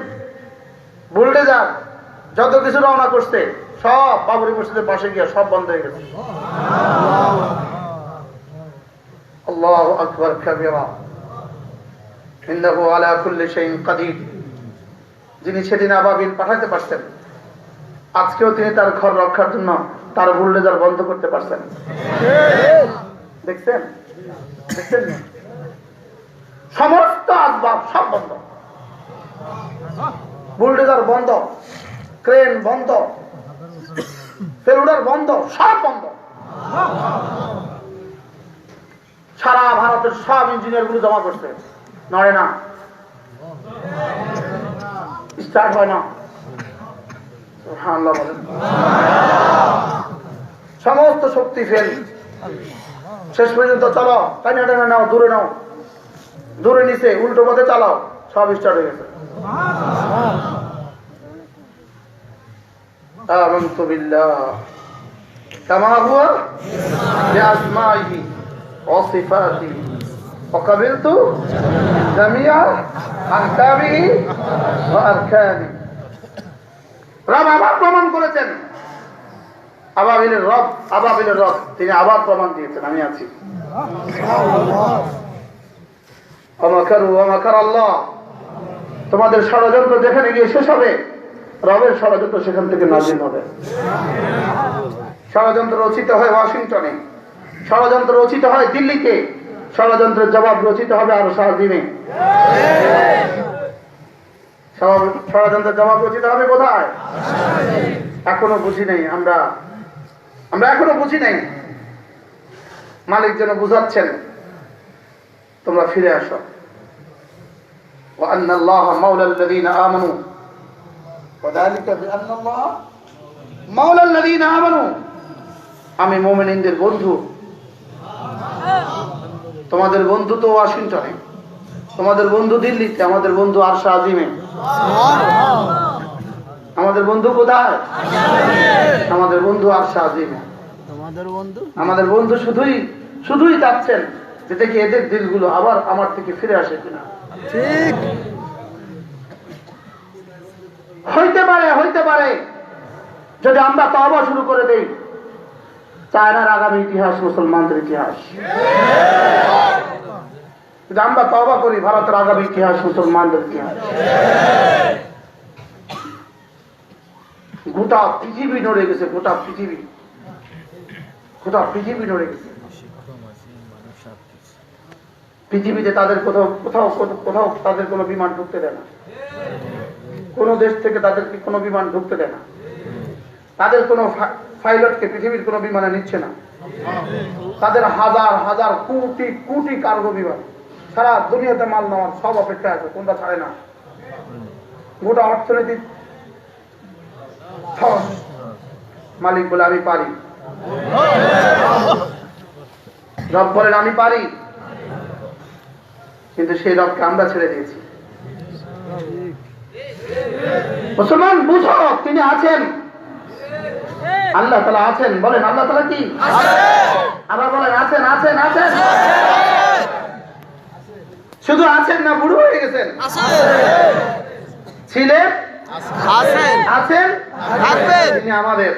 বুলডোজার, যত কিছু রওনা করছে সব বাবরি মসজিদের পাশে গিয়ে সব বন্ধ হয়ে গেছে। আল্লাহু আকবার কাবীরা, ইন্নাহু আলা কুল্লি শাইইন কাদির। যিনি সেদিন আবাবিল পাঠাতে পারছেন, আজকেও তিনি তার ঘর রক্ষার জন্য তার বুলডোজার বন্ধ করতে পারছেন। দেখছেন? দেখছেন? সমস্ত আসবাব সব বন্ধ, বুলডোজার বন্ধ, ক্রেন বন্ধ, ফেলুডার বন্ধ, সব বন্ধ। সারা ভারতের সব ইঞ্জিনিয়ার গুলো জমা করছে, নড়ে না, স্টার্ট হয় না। সুবহানাল্লাহ বলেন। সমস্ত শক্তি ফেল। শেষ পর্যন্ত চলো, টানা টানা নাও, দূরে নাও, দূরে নিচে উল্টো পথে চালাও, সব স্টার্ট হয়ে গেছে। আমানতু বিল্লাহ কামা হুয়া বিআসমাইহি ওয়া সিফাতিহি ওয়া কাবিলতু জামিআ আহকামিহি ওয়া আরকানিহি। রব আবার প্রমাণ করেছেন, আবাবিলের রব, আবাবিলের রব, তিনি আবার প্রমাণ দিয়েছেন আমি আছি। ওয়ামাকারু ওয়ামাকার আল্লাহ। তোমাদের ষড়যন্ত্র যেখানে গিয়ে শেষ হবে, রবের ষড়যন্ত্র সেখান থেকে নাজিল হবে। ষড়যন্ত্র রচিত হয় ওয়াশিংটনে, ষড়যন্ত্র রচিত হয় দিল্লিতে, ষড়যন্ত্রের জবাব রচিত হবে আরো শাহজিনে। ষড়যন্ত্রের জবাব রচিত হবে কোথায়? এখনো বুঝি নাই আমরা, আমরা এখনো বুঝি নাই। মালিক যেন বুঝাচ্ছেন, তোমরা ফিরে আসো। ওয়া আন্নাল্লাহা মাওলাল্লাযীনা আমানু ওয়া যালিকা বিআন্নাল্লাহা মাওলাল্লাযীনা আমানু। আমি মুমিনদের বন্ধু। তোমাদের বন্ধু তো ওয়াশিংটনে, তোমাদের বন্ধু দিল্লিতে, আমাদের বন্ধু আরশ আজিমে। আমাদের বন্ধু কোথায়? আমাদের বন্ধু আরশ আজিমে। আমাদের বন্ধু শুধুই শুধুই চাচ্ছেন যে দেখি এদের দিলগুলো আবার আমার থেকে ফিরে আসে কিনা। ঠিক হইতে পারে যদি আমরা তওবা শুরু করে দেই, চায়নার আগামী ইতিহাস মুসলমানদের ইতিহাস। যদি আমরা তওবা করি, ভারতের আগামী ইতিহাস মুসলমানদের ইতিহাস। গোটা পৃথিবী নড়ে গেছে, গোটা পৃথিবী নড়ে গেছে। পৃথিবীতে তাদের কোথাও কোথাও কোথাও তাদের কোনো বিমান ঢুকতে দেয় না, কোন দেশ থেকে তাদেরকে কোনো বিমান ঢুকতে দেয় না, তাদের কোনো পাইলটকে পৃথিবীর কোনো বিমানে নিচ্ছে না। তাদের হাজার হাজার কোটি কোটি কার্গো বিমান সারা দুনিয়াতে মাল নেওয়ার সব অপেক্ষা আছে, কোনটা ছাড়ে না। গোটা অর্থনীতি মালিক বলে আমি পারি, রব বলেন আমি পারি, কিন্তু সেই রবকে আমরা ছেড়ে দিয়েছি। মুসলমান বুঝো, তিনি আছেন, আল্লাহ তাআলা আছেন। বলেন আল্লাহ তাআলা কি? আবার বলেন আছেন আছেন আছেন। শুধু আছেন না, বুড়ো হয়ে গেছেন? ছিলেন, আছেন, তিনি আমাদের,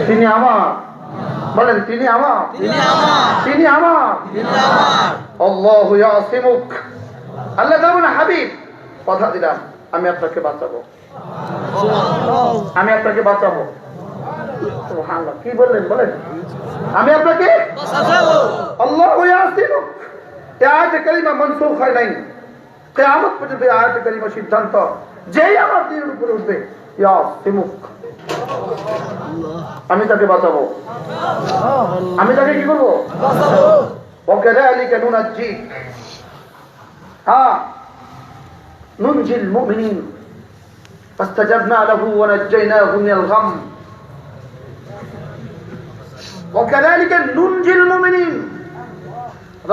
তিনি আমার। বলেন তিনি আমার, তিনি আমার। আল্লাহু ইয়াসিমুক, আল্লাহ বলেন হাবিব কথা দিলাম আমি আপনাকে বাঁচাবো, আমি আপনাকে বাঁচাবো। সুবহানাল্লাহ, কি বললেন বলেন? আমি আপনাকে বাঁচাবো। আল্লাহু ইয়াসিমুক, এই আয়াতে কারিমা মনসুখ হয় নাই, কিয়ামত পর্যন্ত এই আয়াতে কারিমা সিদ্ধান্ত, যেই আমার দিনের উপরে উঠবে ইয়াসিমুক, আমি তাকে বাঁচাবো, আমি তাকে কি করবো? বাঁচাবো। ওয়াকাযালিকা নুনাজ্জি, হ্যাঁ নুনজিল মুমিনিন ফাস্তাজাবনা লাহু ওয়া নাজ্জায়নাহু মিনাল গাম। ওয়াকাযালিকা নুনজিল মুমিনিন,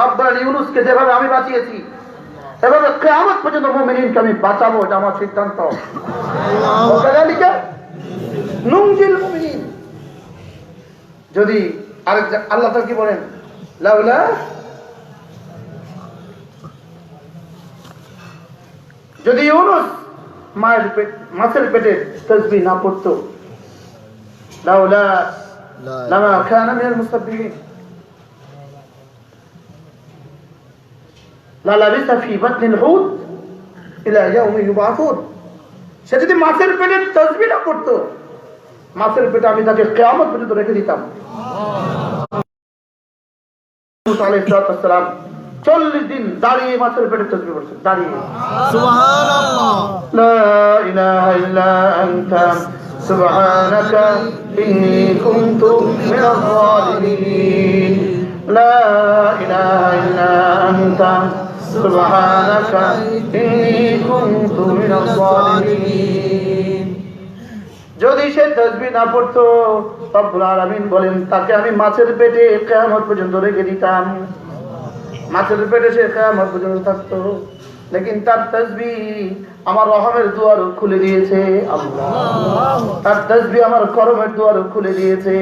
রব্বুল ইউনুসকে যেভাবে আমি বাঁচিয়েছি এভাবে কিয়ামত পর্যন্ত মুমিনকে আমি বাঁচাবো, এটা আমার সিদ্ধান্ত। ওয়াকাযালিকা নুনজিল মুমিনিন। যদি আরেক আল্লাহ তাআলা কি বলেন, লাউলা যদি ইউনুস মাছের পেটে তাসবিহ না পড়তো, লাউলা লামা কানা মিনাল মুসাব্বিহিন লা লাবিসা ফি বাতনিল হুত ইলা ইয়াউমি ইউবাসুন। সে যদি মাছের পেটে তাসবিহ না পড়তো, মাছের পেটে আমি তাকে কিয়ামত পর্যন্ত রেখে দিতাম। মুসা আলাইহিস সালাম 40 দিন দাঁড়িয়ে মাছের পেটে তাসবিহ পড়ছেন, দাঁড়িয়ে। সুবহানাল্লাহ, লা ইলাহা ইল্লা আনতা সুবহানাকা ইন্নী কুনতু মিনাজ জালিমিন, লা ইলাহা ইল্লা আনতা সুবহানাকা ইন্নী কুনতু মিনাজ জালিমিন। যদি সে তাসবিহ না পড়তো, রব্বুল আলামিন বলেন তাকে আমি মাছের পেটে কিয়ামত পর্যন্ত রেখে দিতাম, মাছের পেটে সে কিয়ামত পর্যন্ত থাকতো। লেকিন তার তাসবিহ আমার রহমের দুয়ার খুলে দিয়েছে আল্লাহ, তার তাসবিহ আমার করমের দুয়ার খুলে দিয়েছে।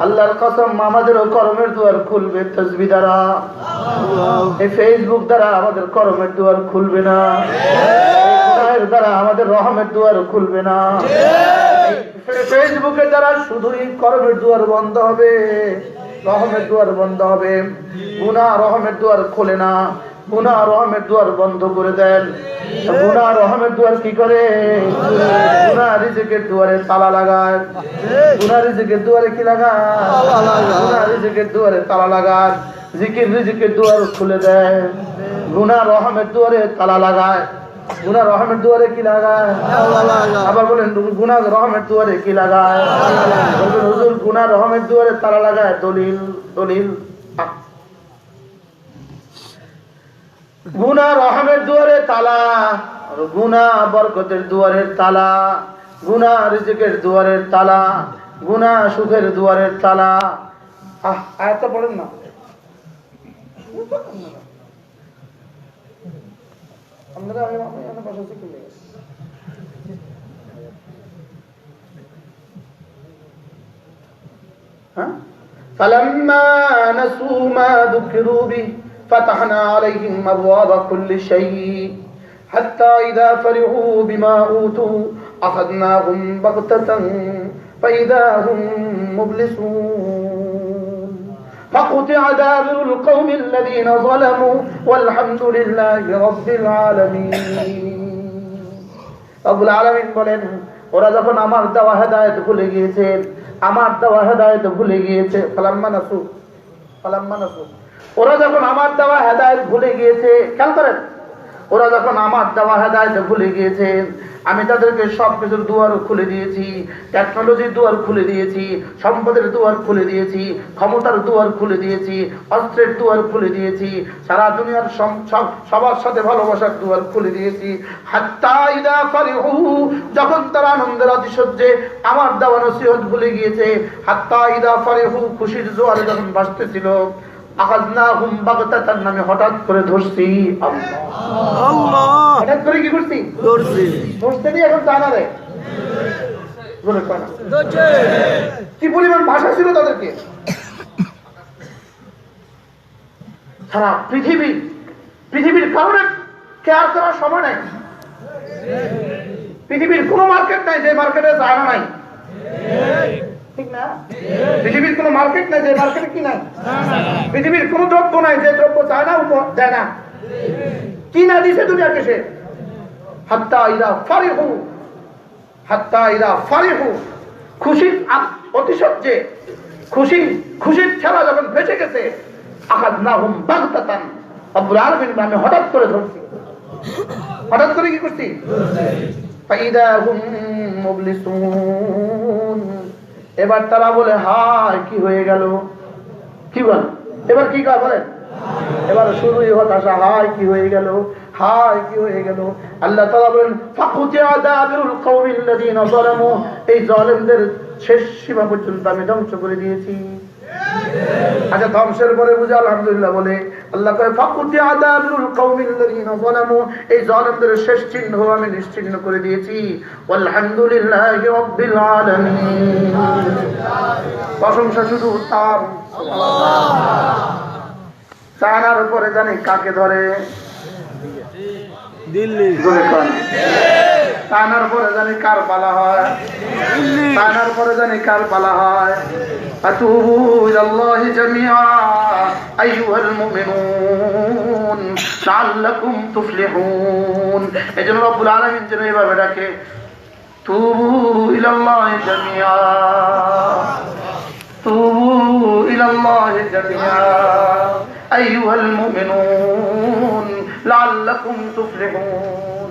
আল্লাহর কসম, আমাদেরও করমের দুয়ার খুলবে তাসবিহ দ্বারা। এই ফেসবুক দ্বারা আমাদের করমের দুয়ার খুলবে না, এই দ্বারা আমাদের রহমের দুয়ার খুলবে না। ফেসবুকের দ্বারা শুধুই করমের দুয়ার বন্ধ হবে, রহমের দুয়ার বন্ধ হবে। গুনাহ রহমের দুয়ার খোলে না, গুনাহ রহমের দুয়ার বন্ধ করে দেন। গুনাহ রহমের দুয়ার কি করে? গুনাহ রিজিকের দুয়ারে তালা লাগায়। গুনাহ রিজিকের দুয়ারে কি লাগায়? গুনাহ রিজিকের দুয়ারে তালা লাগায়। জিকির রিজিকের দুয়ার খুলে দেয়। গুনাহ রহমের দুয়ারে তালা লাগায়। গুনাহ রহমের দুয়ারে কি লাগায়? আবার বলেন গুনাহ রহমের দুয়ারে কি লাগায়? বলবেন হুজুর গুনাহ রহমের দুয়ারে তালা লাগায়। দলিল দলিল, গুনাহ রহমের দুয়ারে তালা, গুনাহ বরকতের দুয়ারের তালা, গুনাহ রিজিকের দুয়ারের তালা, গুনাহ সুখের দুয়ারের তালা। আয়াতটা পড়েন না। فلما نسوا ما ذكروا به فتحنا عليهم أبواب كل شيء حتى إذا فرحوا بما أوتوا أخذناهم بغتة فإذا هم مبلسون فقطع دابر القوم الذين ظلموا والحمد لله رب العالمين. রব্বুল আলামিন বলেন, ওরা যখন আমার দেওয়া হেদায়েত ভুলে গিয়েছে, আমার দেওয়া হেদায়েত ভুলে গিয়েছে, ফালাম্মা নাসু, ওরা যখন আমার দেওয়া হেদায়েত ভুলে গিয়েছে, খেয়াল করেন, ওরা যখন আমার দেওয়া হেদায়েত ভুলে গিয়েছে, আমি তাদেরকে সব কিছুর দুয়ার খুলে দিয়েছি, টেকনোলজির দুয়ার খুলে দিয়েছি, সম্পদের দুয়ার খুলে দিয়েছি, ক্ষমতার দুয়ার খুলে দিয়েছি, অস্ত্রের দুয়ার খুলে দিয়েছি, সারা দুনিয়ার সবার সাথে ভালোবাসার দুয়ার খুলে দিয়েছি। হাত্তা ইদা ফারিহু, যখন তারা আনন্দের অতিশয্যে আমার দেওয়া নসিহত ভুলে গিয়েছে, হাত্তা ইদা ফারিহু, খুশির জোয়ারে যখন ভাসতেছিল, আখাযনাহুম বাগতাতান, আমি হঠাৎ করে ধরছি। আল্লাহ, হঠাৎ করে কি করছি? ধরতে দিয়ে এখন জানা দেয় কি পরিমাণ ভাষা ছিল তাদেরকে। সারা পৃথিবীর কারণে কেয়ার করার সময় নাই। পৃথিবীর কোন মার্কেট নাই যে মার্কেটে জানা নাই, ঠিক না? পৃথিবীর কোনো মার্কেট নাই যে মার্কেটে কি নাই, পৃথিবীর কোনো দ্রব্য নাই যে দ্রব্য চায় না দেয় না, কি না দিছে দুনিয়াকে সে। হাত্তা ইদা ফারিহু, খুশির অতিশয্যে খুশির ছেলা যখন বেঁচে গেছে, আখাযনাহুম বাগতাতান, রব্বুল আলামিন আমি হঠাৎ করে ধরছি, হঠাৎ করে কি করছি, ফাইদা হুম মুবলিসুন, এবার তারা বলে হায় কি হয়ে গেল, কি বল এবার কি কাজ বলেন, এবার শুরুই হতাশা, হায় কি হয়ে গেল, হায় কি হয়ে গেল। আল্লাহ তাআলা বলেন ফাকুতিয়া দাবিরুল কওমিল্লাযিনা যালামু, এই জালেমদের শেষ সীমা পর্যন্ত আমি ধ্বংস করে দিয়েছি। আচ্ছা ধ্বংসের পরে বুঝে আলহামদুলিল্লাহ বলে, আল্লাহ কয় ফাকুতিয়া দাবিরুল কওমিল্লাযিনা যালামু, এই জালেমদের শেষ চিহ্ন আমি নিশ্চিহ্ন করে দিয়েছি। আলহামদুলিল্লাহি রাব্বিল আলামিন, প্রশংসা শুধু তার। চায়নার উপরে জানি কাকে ধরে, দিল্লি, চায়নার পরে জানি কার পালা হয়, চায়নার পরে জানি কার পালা হয়। আতুবু ইলাল্লাহি জামিআ আইয়ুহাল মুমিনুন লাআল্লাকুম তুফলিহুন। এজন্য রব্বুল আলামিন যেন এইভাবে ডাকে, তুবু ইলাল্লাহি জামিআ, তুবু ইলাল্লাহি জামিআ আইয়ুহাল মুমিনুন লাআল্লাকুম তুফলিহুন।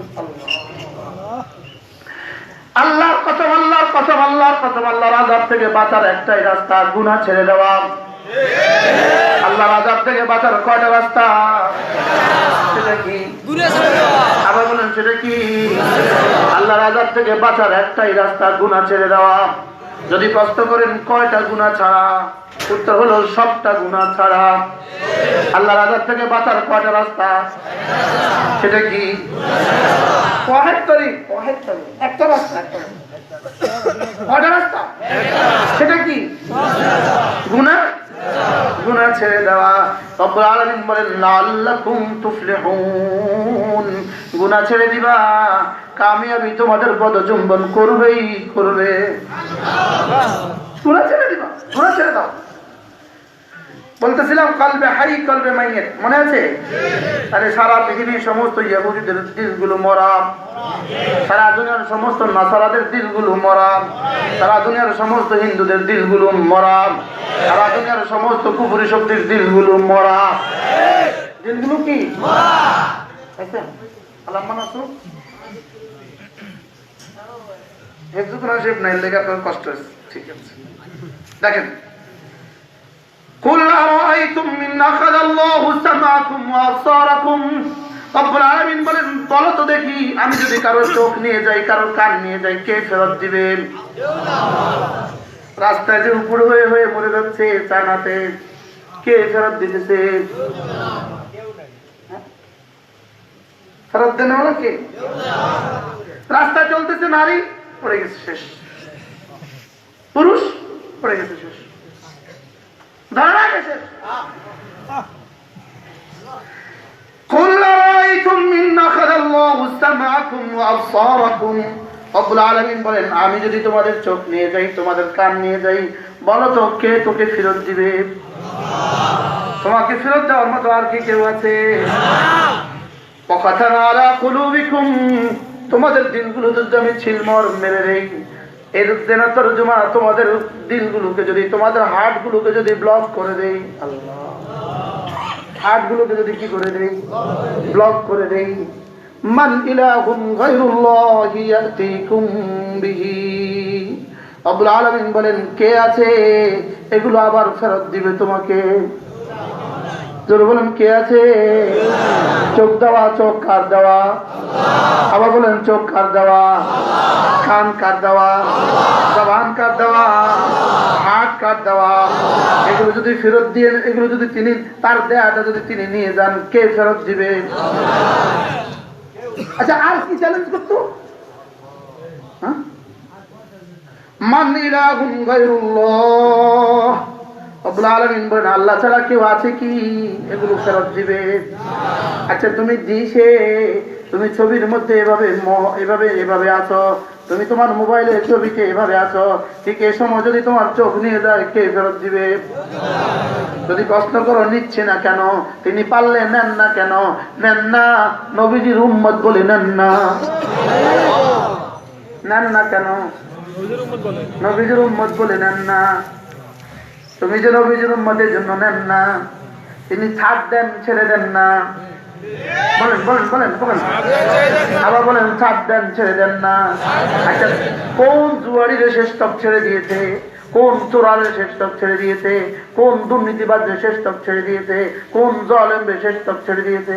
আল্লাহর কসম, আল্লাহর কসম, আল্লাহর কসম, আল্লাহর আযাব থেকে বাঁচার একটাই রাস্তা, গুনাহ ছেড়ে দেওয়া। আল্লাহর আযাব থেকে বাঁচার কয়টা রাস্তা? সেটা কি? আবার বলেন সেটা কি? আল্লাহর আযাব থেকে বাঁচার একটাই রাস্তা, গুনাহ ছেড়ে দেওয়া। যদি প্রশ্ন করেন কয়টা গুনাহ ছাড়া, উত্তর হলো সবটা গুনাহ ছাড়া। আল্লাহর আযাব থেকে বাঁচার কয়টা রাস্তা? সেটা কি? একটা রাস্তা, কয়টা রাস্তা? সেটা কি? গুনাহ ছেড়ে দেওয়া। রব্বুল আলামিন বলেন লাআল্লাকুম তুফলিহুন, গুনাহ ছেড়ে দিবা, কামিয়াবি তোমাদের পদচুম্বন করবেই করবে। গুনাহ ছেড়ে দিবা, গুনাহ ছেড়ে দাও। বলতেছিলাম কলবে হাই কলবে মাইয়েত, মনে আছে? আরে সারা পৃথিবীর সমস্ত ইহুদিদের দিলগুলো মরা, সারা দুনিয়ার সমস্ত নাসারাদের দিলগুলো মরা, সারা দুনিয়ার সমস্ত হিন্দুদের দিলগুলো মরা, সারা দুনিয়ার সমস্ত কুফরি শক্তির দিলগুলো মরা। দিলগুলো কি মরা? আচ্ছা আল্লাহ মানাসু হেফজু কোরআন শরীফ নাই লেখা, আপনার কষ্ট হচ্ছে, ঠিক আছে। দেখেন, কুল আরাআইতুম মিন আখাযাল্লাহু সামাআকুম ওয়া আবসারাকুম, রব্বুল আলামিন বলেন বলো তো দেখি, আমি যদি কারো চোখ নিয়ে যাই, কারো কান নিয়ে যাই, কে ফেরত দিবে? রাস্তায় যে উপর হয়ে হয়ে মরে যাচ্ছে চায়নাতে, কে ফেরত দিতেছে? ফেরত দেন হলো কে? রাস্তায় চলতেছে নারী, পড়ে গেছে শেষ, পুরুষ পড়ে গেছে শেষ, ধরা গেছে। কুল আরাআইতুম মিন আখাযাল্লাহু সামাআকুম ওয়া আবসারাকুম, রব্বুল আলামিন বলেন আমি যদি তোমাদের চোখ নিয়ে যাই, তোমাদের কান নিয়ে যাই, বলো তো কে তোকে ফেরত দিবে? তোমাকে ফেরত দেওয়ার মতো আর কি কেউ আছে? ওয়া খাতানা আলা কুলুবিকুম, তোমাদের দিলগুলো যদি আমি ছিলমর মেরে দেই, এর দেনা তরজমা, তোমাদের দিলগুলোকে যদি, তোমাদের হার্টগুলোকে যদি ব্লক করে দেই, আল্লাহ, হার্টগুলোকে যদি কি করে দেই? ব্লক করে দেই। মান ইলাহুম গায়রুল্লাহি ইয়াতিকুম বিহি, রব্বুল আলামিন বলেন কে আছে এগুলো আবার ফেরত দিবে তোমাকে? জোরে বলেন কে আছে? চোখ দেওয়া, চোখ কার দেওয়া? আবার বলেন চোখ কার দেওয়া? কান কার দেওয়া? জবান কার দেওয়া? হাত কার দেওয়া? এগুলো যদি ফেরত দিয়ে, এগুলো যদি তিনি, তার দেয়াটা যদি তিনি নিয়ে যান, কে ফেরত দিবে? আচ্ছা আর কি চ্যালেঞ্জ করতো? মান ইলাহুন গায়রুল্লাহ, রব্বুল আলামিন বলেন আল্লাহ ছাড়া কেউ আছে কি এগুলো ফেরত দিবে? আচ্ছা তুমি দিশে, তুমি ছবির মধ্যে এভাবে এভাবে আছো, তুমি তোমার মোবাইলে ছবিকে এভাবে আছো, ঠিক এই সময় যদি তোমার চোখ নিয়ে যায় কে ফেরত দিবে? যদি কষ্ট করো নিচ্ছে না কেন? তিনি পারলে নেন না কেন? নেন না, নবীজির উম্মত বলে নেন না। নেন না কেন? নবীজির উম্মত বলে নেন না। তুমি যে নবীজির উম্মতের জন্য নেন না, তিনি ছাড় দেন, ছেড়ে দেন না। বলেন বলেন বলেন বলেন, আবার বলেন ছাড় দেন, ছেড়ে দেন না। আচ্ছা, কোন জুয়ারির শেষ টপ ছেড়ে দিয়েছে? কোন চোরারের শেষ টপ ছেড়ে দিয়েছে? কোন দুর্নীতিবাদের শেষ টপ ছেড়ে দিয়েছে? কোন জালেমের শেষ টপ ছেড়ে দিয়েছে?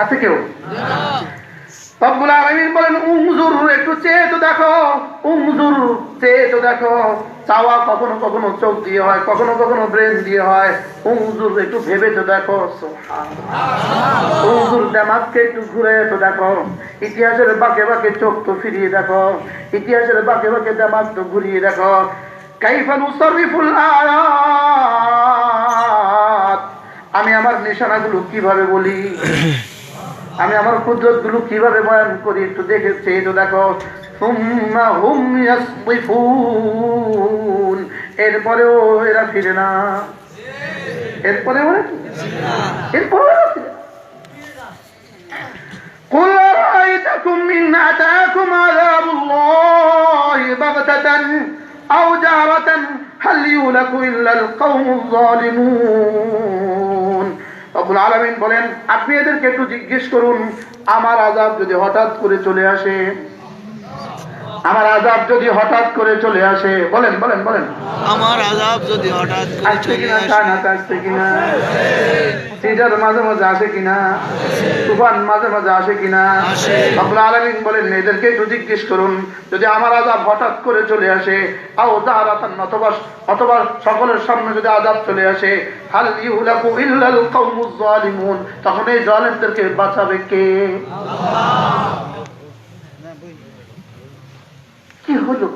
আছে কেউ? রব্বুল আলামিন বলেন উনজুর, একটু চেয়ে তো দেখো। উনজুর, চেয়ে তো দেখো। চাওয়া কখনো কখনো চোখ দিয়ে হয়, কখনো কখনো ব্রেন দিয়ে হয়। উনজুর, একটু ভেবে তো দেখো। সুবহানাল্লাহ। উনজুর, দিমাগকে একটু ঘুরে তো দেখো। ইতিহাসের বাঁকে বাঁকে চোখ তো ফিরিয়ে দেখো। ইতিহাসের বাঁকে বাঁকে দিমাগ তো ঘুরিয়ে দেখো। কাইফা নুসাররিফুল আয়াত, আমি আমার নিশানাগুলো কিভাবে বলি, আমি আমার কুদরত গুলো কিভাবে বয়ান করি, একটু দেখেছি তো দেখো। সুম্মা হুম ইয়াসরিফুন, এরপরেও এরা ফিরে না। এরপরেও এরা ফিরে না। قل أرأيتكم إن أتاكم عذاب الله بغتة أو جهرة هل يهلك إلا القوم الظالمون। রব্বুল আলামিন বলেন, আপনি এদেরকে একটু জিজ্ঞেস করুন, আমার আযাব যদি হঠাৎ করে চলে আসে, আমার আযাব যদি হঠাৎ করে চলে আসে, বলেন বলেন বলেন, আমার আযাব যদি হঠাৎ করে আসছে চলে কিনা? আসে, তা না আসছে কিনা? সিজার মাঝে মাঝে আসে কিনা? তুফান মাঝে মাঝে আসে কিনা? আসে। রব্বুল আলামিন বলেন, এদেরকে একটু জিজ্ঞেস করুন, যদি আমার আযাব হঠাৎ করে চলে আসে, আও জাহারাতান, অথবা সকলের সামনে যদি আযাব চলে আসে, হাল ইউলাকু ইল্লাল কওমুজ জালিমুন, তখন এই জালেমদেরকে বাঁচাবে কে? কি হলো?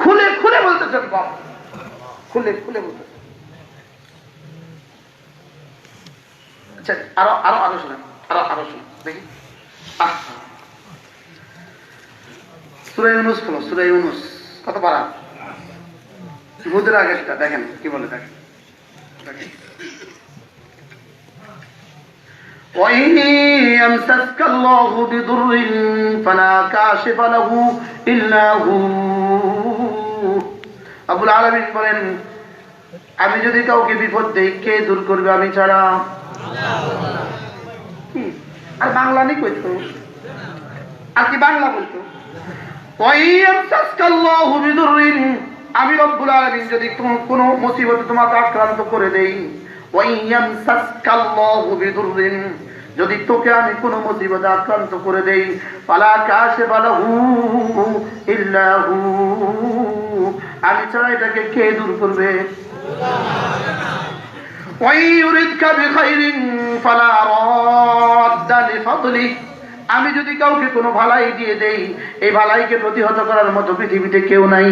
খুলে খুলে বলতেছেন বাপ, খুলে খুলে বলতেছেন। আচ্ছা, আরো আরো আরো শুনেন, আরো শুনেন দেখি। সূরা ইউনূস খোলো, সূরা ইউনূস কত পারা? হুদের আগেরটা দেখেন কি বলে, দেখেন। وَإِن يَمْسَسْكَ اللَّهُ بِضُرٍّ فَلَا كَاشِفَ لَهُ إِلَّا هُوَ। রব্বুল আলামিন বলেন, আমি যদি কাউকে বিপদ দেই, কে দূর করবে আমি ছাড়া? আর বাংলা নেই কইতো, আর কি বাংলা বলতো? وَإِن يَمْسَسْكَ اللَّهُ بِضُرٍّ, আমি রব্বুল আলামিন যদি কোনো মুসিবতে তোমাকে আক্রান্ত করে দেই, وَإِن يَمْسَسْكَ اللَّهُ بِضُرٍّ, যদি তোকে আমি কোনো মুসিবতে আক্রান্ত করে দেই, ফালা কাশিফা লাহু ইল্লা হু, আমি ছাড়া এটাকে কে দূর করবে? وَإِن يُرِدْكَ بِخَيْرٍ فَلَا رَادَّ لِفَضْلِهِ, আমি যদি কাউকে কোনো ভালাই দিয়ে দেই, এই ভালাইকে প্রতিহত করার মতো পৃথিবীতে কেউ নাই।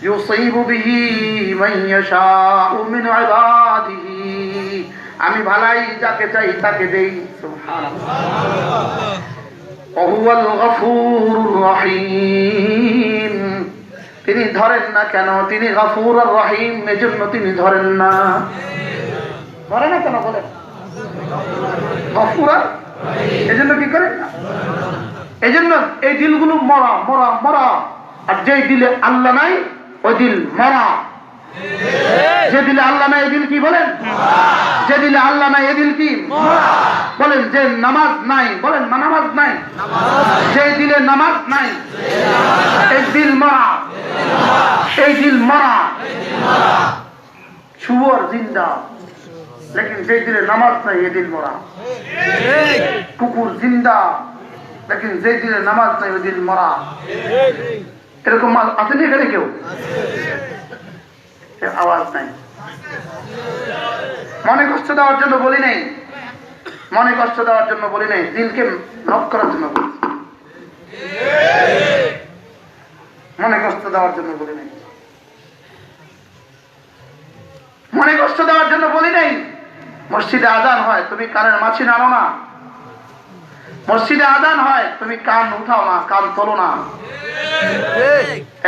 ইউসিবু বিহি মান ইয়াশাউ মিন ইবাদিহি, আমি ভালাই যাকে চাই তাকে দেই। সুবহানাল্লাহ। ওয়া হুয়াল গফুরুর রহিম, তিনি ধরেন না কেন? তিনি গফুর আর রহিম, এজন্য তিনি ধরেন না। ধরে না কেন বলেন? গফুর আর এজন্য কি করেন না? এজন্য এই দিলগুলো মরা মরা মরা, আর যে দিলে আল্লাহ নাই ওই দিল মরা। যে দিলে আল্লাহ নাই এই দিল কি বলেন? যে দিলে আল্লাহ নাই এই দিল কি বলেন? যে নামাজ নাই, বলেন নামাজ নাই, যে দিলে নামাজ নাই এই দিল মরা, এই দিল মরা। শুয়োর জিন্দা, লেকিন যে দিলে নামাজ নাই এই দিল মরা। কুকুর জিন্দা, লেকিন যে দিলে নামাজ নাই ওই দিল মরা। এরকম আছে না এখানে কেউ? আওয়াজ নাই। মনে কষ্ট দেওয়ার জন্য বলি নাই, মনে কষ্ট দেওয়ার জন্য বলি নাই, দিলকে নক করার জন্য বলি। মনে কষ্ট দেওয়ার জন্য বলি নাই, মনে কষ্ট দেওয়ার জন্য বলি নাই। মসজিদে আজান হয়, তুমি কানের মাছি নাড়ো না, মসজিদে আজান হয়, তুমি কান উঠাও না, কান তোলো না।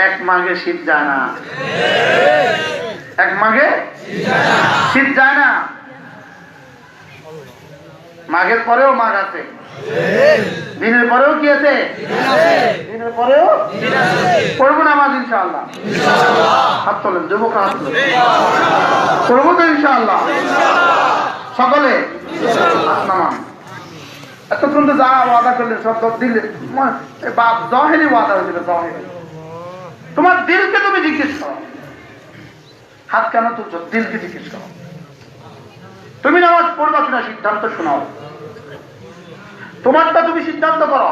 এক মাঘে শীত যায় না, এক মাঘে শীত যায় না। মাঘের পরেও মাঘ আছে, দিনের পরেও কি আছে? দিনের পরেও পড়বো নামাজ ইনশাআল্লাহ। হাত তোলেন যুবক, হাত তোলেন। পড়বো তো ইনশাআল্লাহ সকলে। হাত নামান। এতক্ষণ তো যা ওয়াদা করলেন সব দিলে, জহেরি ওয়াদা হয়েছিল, জহেরি। তোমার দিলকে তুমি জিজ্ঞেস করো, হাত কেন তুলছো? দিলকে জিজ্ঞেস করো। তুমি নামাজ পড়বা কিনা সিদ্ধান্ত শোনাও, তোমারটা তুমি সিদ্ধান্ত করো।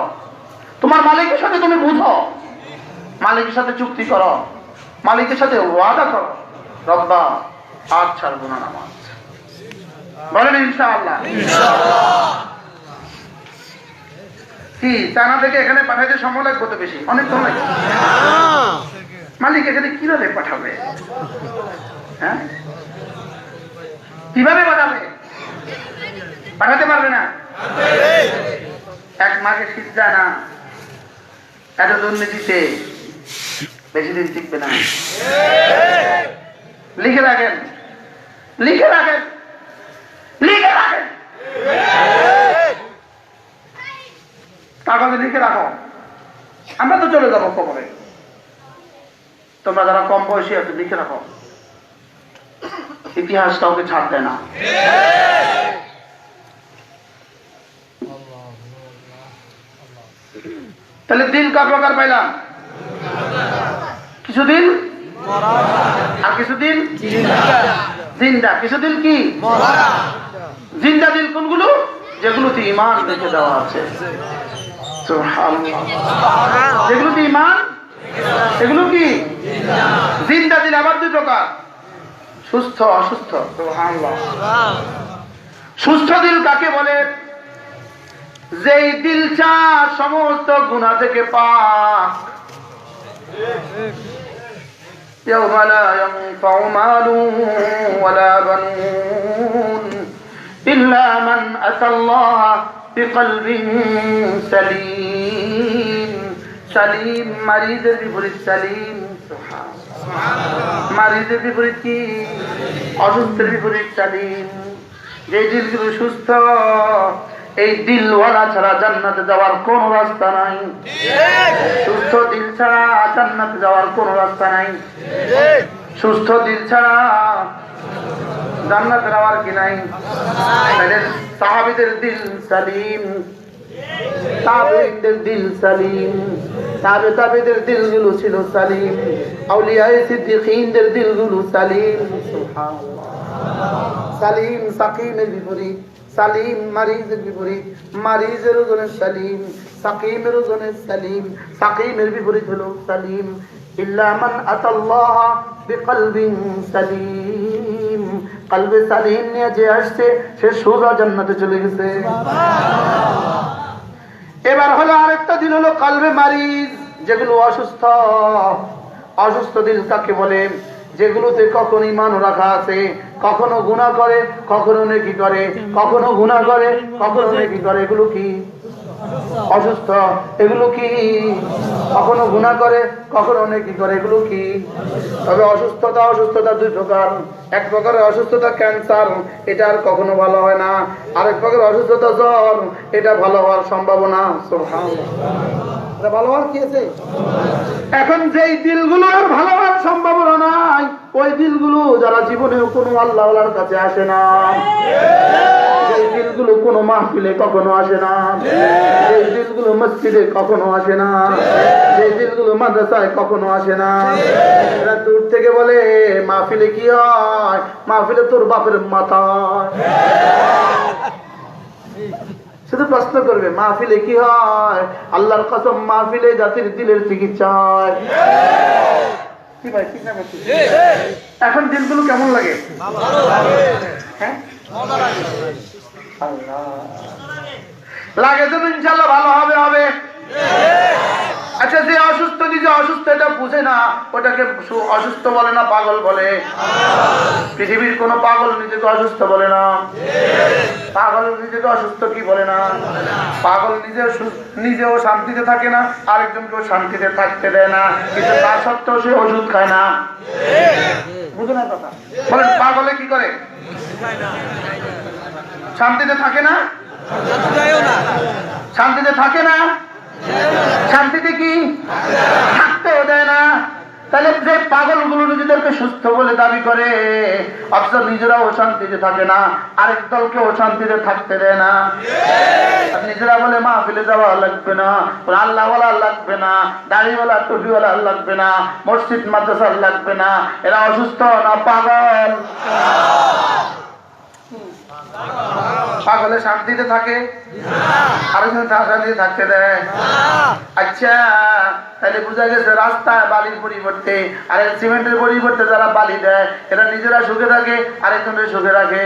তোমার মালিকের সাথে তুমি বুঝো, মালিকের সাথে চুক্তি করো, মালিকের সাথে ওয়াদা করো, রব্বা আজ ছাড়বো না নামাজ। বলেন ইনশাআল্লাহ। কি চানা থেকে এখানে পাঠাইতে সময় লাগবে তো বেশি, অনেক সময় লাগবে। মালিক এখানে কিভাবে পাঠাবে? হ্যাঁ, কিভাবে পাঠাবে? পাঠাতে পারবে না। এক মাঘে শীত যায় না, এত দুর্নীতিতে বেশি দিন টিকবে না। লিখে রাখেন, লিখে রাখেন, লিখে রাখেন, কাগজে লিখে রাখো। আমরা তো চলে যাবো কবরে, তোমরা যারা কম বয়সী আছো লিখে রাখো। ইতিহাস কাউকে ছাড় দেয় না। তাহলে দিল কার প্রকার পাইলাম? কিছুদিন আর কিছুদিন জিন্দা, কিছুদিন কি জিন্দা দিল। কোনগুলো? যেগুলোতে ঈমান রেখে দেওয়া আছে। যেগুলোতে ঈমান, এগুলো কি জিন্দা দিল। আবার দুই প্রকার, সুস্থ অসুস্থ। সুবহানাল্লাহ। সুস্থ দিল কাকে বলে? যেই দিল চা সমস্ত গুনাহ থেকে পাক। ইয়াওমা লা ইয়ানফাউ মালুন ওয়ালা বানুন ইল্লা মান আতাল্লাহ বিকলবিন সালিম। সালিম মারিদের বিপরীত সালিম। মারিদের বিপরীত কি? অসুস্থের বিপরীত সালিম। যে দিলগুলো সুস্থ, এই দিলওয়ালা ছাড়া জান্নাতে যাওয়ার কোন রাস্তা নাই। সুস্থ দিল ছাড়া জান্নাতে যাওয়ার কোন রাস্তা নাই। সুস্থ দিল ছাড়া জান্নাতে যাওয়ার কি নাই? সাহাবীদের দিল সালিম, তাবেঈনদের দিল সালিম, তাবেঈদের দিলগুলো ছিল সালিম, আউলিয়ায়ে সিদ্দিকীনদের দিলগুলো সালিম। সুবহানাল্লাহ। সালিম সাকিমের বিপরীত, সালিম মারিজের বিপরীত। মারিজের ওজনে সালিম, সাকিমের ওজনে সালিম। সাকিমের বিপরীত হলো সালিম। ইল্লা মান আতাল্লাহ বিকলবিন সালিম। কলবে সালিম নিয়ে যে আসছে সে সোজা জান্নাতে চলে গেছে। এবার হলো আরেকটা দিল, হলো কলবে মারিজ, যেগুলো অসুস্থ। অসুস্থ দিল কাকে বলে? যেগুলোতে কখনো ঈমান রাখা আছে, কখনো গুনাহ করে, কখনো নেকি করে, কখনো গুনাহ করে, কখনো নেকি করে। এগুলো কি? অসুস্থ। এগুলো কি? কখনো গুনাহ করে, কখনো নেকি করে। এগুলো কি? তবে অসুস্থতা, অসুস্থতা দুই প্রকার। এক প্রকারের অসুস্থতা ক্যান্সার, এটা আর কখনো ভালো হয় না। আরেক প্রকারের অসুস্থতা জ্বর, এটা ভালো হওয়ার সম্ভাবনা। সুবহানাল্লাহ। এটা ভালো হওয়ার কি আছে? এখন যেই দিলগুলো আর ভালো হওয়ার সম্ভাবনা নাই, ওই দিলগুলো যারা জীবনেও কোনো আল্লাহওয়ালার কাছে আসে না, এই দিলগুলো কোনো মাহফিলে কখনো আসে না, এই দিলগুলো মসজিদে কখনো আসে না, এই দিলগুলো মাদ্রাসায় কখনো আসে না। এরা দূর থেকে বলে মাহফিলে কি হয়? মাহফিলে তোর বাপের মাথা। শুধু প্রশ্ন করবে মাহফিলে কি হয়? আল্লাহর কসম মাহফিলে জাতির দিলের চিকিৎসা হয়। কি ভাই, ঠিক না? এখন দিলগুলো কেমন লাগে? হ্যাঁ, লাগে তো ইনশাআল্লাহ ভালো হবে। হবে। আচ্ছা, যে অসুস্থ নিজে অসুস্থ এটা বুঝে না, ওটাকে অসুস্থ বলে না, পাগল বলে। পৃথিবীর কোন পাগল নিজেকে অসুস্থ বলে না। পাগল নিজেকে অসুস্থ কি বলে না। পাগল নিজেও শান্তিতে থাকে না, আরেকজনকেও শান্তিতে থাকতে দেয় না, কিন্তু তা সত্ত্বেও সে ওষুধ খায় না। বুঝো না কথা? বলেন পাগলে কি করে? শান্তিতে থাকে না, শান্তিতে থাকে না, শান্তিতে কি থাকতেও দেয় না। তাহলে যে পাগলগুলো নিজেদেরকে সুস্থ বলে দাবি করে, অথচ নিজেরাও শান্তিতে থাকে না, আরেক দলকেও শান্তিতে থাকতে দেয় না। নিজেরা বলে মাহফিলে যাওয়া লাগবে না, আল্লাহওয়ালা লাগবে না, দাড়িওয়ালা টুপিওয়ালা লাগবে না, মসজিদ মাদ্রাসা লাগবে না। এরা অসুস্থ না পাগল? পাগলে শান্তিতে থাকে, আরেকজন শান্তিতে থাকতে দেয়। আচ্ছা, তাহলে বোঝা গেছে রাস্তায় বালির পরিবর্তে আর সিমেন্টের পরিবর্তে যারা বালি দেয়, এরা নিজেরা সুখে থাকে, আরেকজনের সুখে রাখে।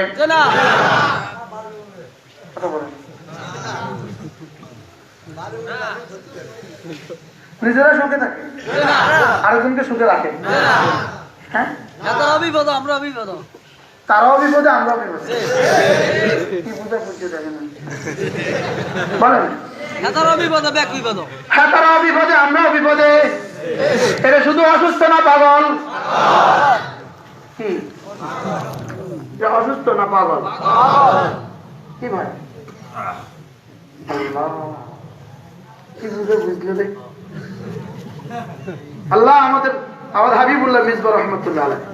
নিজেরা সুখে থাকে, আরেকজনকে সুখে রাখে। হ্যাঁ, তারাও বিপদে, আমরাও বিপদে। কি বুঝে বুঝতে থাকে না বলেন? তারাও বিপদে, আমরাও বিপদে। এটা শুধু অসুস্থ না পাগল? কি অসুস্থ না পাগল? কি ভাই কি বুঝে বুঝলে দেখ। আল্লাহ আমাদের হাবিবুল্লাহ মিসবাহ রহমতুল্লাহ আলাইহি,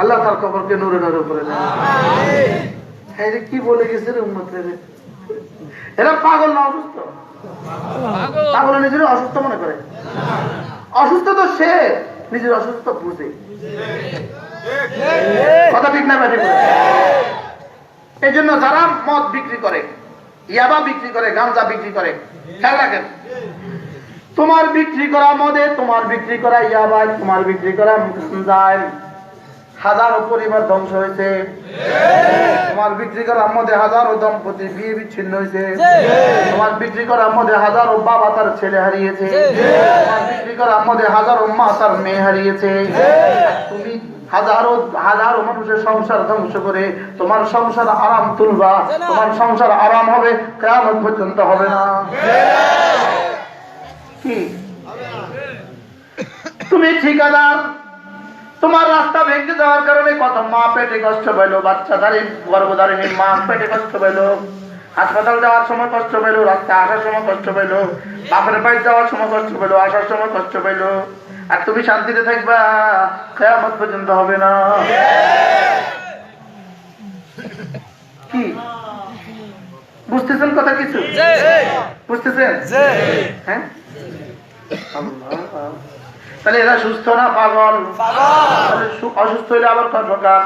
আল্লাহ তার কবরকে নূরে নূরে করে দেন। হ্যাঁ, কি বলে গেছে রে উম্মত রে? এরা পাগল না অসুস্থ? পাগল নিজের অসুস্থ মনে করে। অসুস্থ তো সে নিজের অসুস্থ বুঝে। কথা ঠিক না ব্যাঠিক? এই জন্য যারা মদ বিক্রি করে, ইয়াবা বিক্রি করে, গাঁজা বিক্রি করে, খেয়াল রাখেন, তোমার বিক্রি করা মদে, তোমার বিক্রি করা ইয়াবায়, তোমার বিক্রি করা গাঁজায় হাজারো পরিবার ধ্বংস হয়েছে। তোমার বিক্রি করার মধ্যে হাজারো দম্পতি বিয়ে বিচ্ছিন্ন হয়েছে। তোমার বিক্রি করার মধ্যে হাজারো বাবা তার ছেলে হারিয়েছে। তোমার বিক্রি করার মধ্যে হাজারো মা তার মেয়ে হারিয়েছে। তুমি হাজারো মানুষের সংসার ধ্বংস করে তোমার সংসার আরাম তুলবা, তোমার সংসার আরাম হবে, কিয়ামত পর্যন্ত হবে না। কি তুমি ঠিকাদার, তোমার রাস্তা ভেঙে যাওয়ার কারণে কত মা পেটে কষ্ট পেলো, বাচ্চাধারী গর্ভধারিণী মা পেটে কষ্ট পেলো, হাসপাতাল যাওয়ার সময় কষ্ট পেলো, রাস্তায় আসার সময় কষ্ট পেলো, বাপের বাড়ি যাওয়ার সময় কষ্ট পেলো, আসার সময় কষ্ট পেলো। আর তুমি শান্তিতে থাকবা, কিয়ামত পর্যন্ত হবে না। কি বুঝতেছেন কথা? কিছু বুঝতেছেন? হ্যাঁ, তাহলে এরা সুস্থ না পাগল? অসুস্থ হইলে আবার কত প্রকার?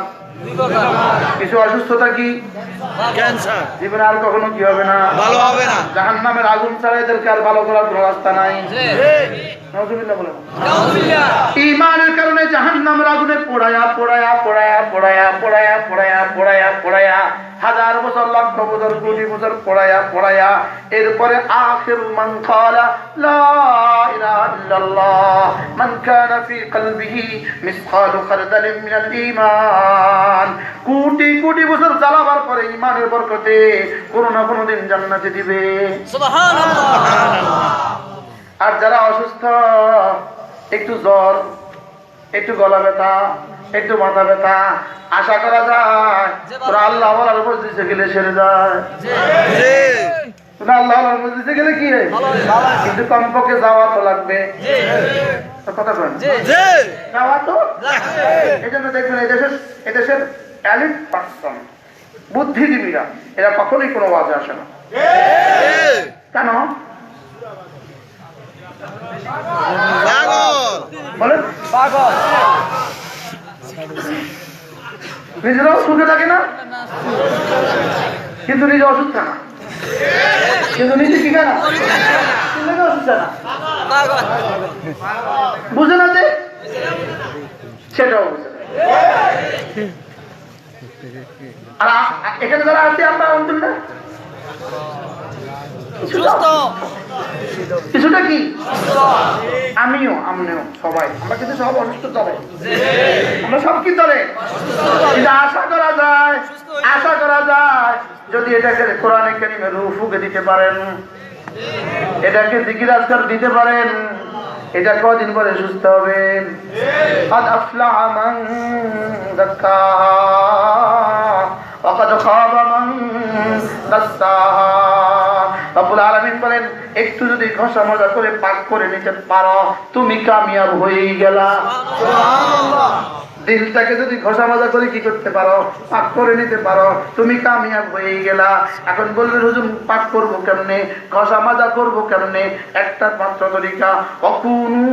কিছু অসুস্থতা কি ক্যান্সার, জীবনে আর কখনো কি হবে না, ভালো হবে না। জাহান্নামের আগুন ছাড়া এদেরকে আর ভালো করার কোনো রাস্তা নাই। ঈমানের কারণে জাহান্নামের আগুনে পোড়ায়া পোড়ায়া পোড়ায়া পোড়ায়া পোড়ায়া পোড়ায়া পোড়ায়া পোড়ায়া হাজার বছর, লক্ষ বছর, কোটি বছর পোড়ায়া পোড়ায়া এরপরে আখির মান ক্বালা লা ইলাহা ইল্লাল্লাহ মান কানা ফি কলবিহি মিসকালু খারদালিন মিনাল ঈমান, কোটি কোটি বছর জ্বালাবার পরে ঈমানের বরকতে কোনো না কোনো দিন জান্নাতে দিবে। সুবহানাল্লাহ। আর যারা অসুস্থ, একটু জ্বর, একটু গলা ব্যথা, একটু মাথা ব্যথা, আশা করা যায় তোরা আল্লাহ ওয়ালার মসজিদে গেলে সেরে যায়। আল্লাহ ওয়ালার মসজিদে গেলে কি হয়, কিন্তু কমপক্ষে যাওয়া তো লাগবে। কথা বলেন, যাওয়া তো। এই জন্য দেখবেন এদেশের এলিট পার্সন, বুদ্ধিজীবীরা, এরা কখনোই কোনো ওয়াজে আসে না। কেন বলেন? নিজেরাও সুখে থাকে না, কিন্তু নিজে অসুস্থ না, কিন্তু নিজে কি না অসুস্থ না, বুঝে না যে সেটাও বুঝে। আর এখানে যারা আছে আমরা আলহামদুলিল্লাহ কিছুটা কি আমিও আপনিও সবাই আমরা কিন্তু সব অসুস্থ তবে আমরা সব কি তবে কিন্তু আশা করা যায় যদি এটাকে কোরআনে কারিমে রূহ ফুঁকে দিতে পারেন, এটাকে জিকির আজকার দিতে পারেন, এটা কদিন পরে সুস্থ হবেন। قد أفلح من زكاها وقد خاب من دساها। রব্বুল আলামিন বলেন একটু যদি ঘষা মজা করে পাক করে নিতে পারো তুমি কামিয়াব হয়েই গেলা। সুবহানাল্লাহ। দিলটাকে যদি ঘষা মাজা করে কি করতে পারো, পাক করে নিতে পারো, তুমি কামিয়াব হয়েই গেলা। এখন বলবেন হুজুর পাক করবো কেমনে, ঘষা মাজা করবো কেমনে? একটা মাত্র তরিকা, অকুনু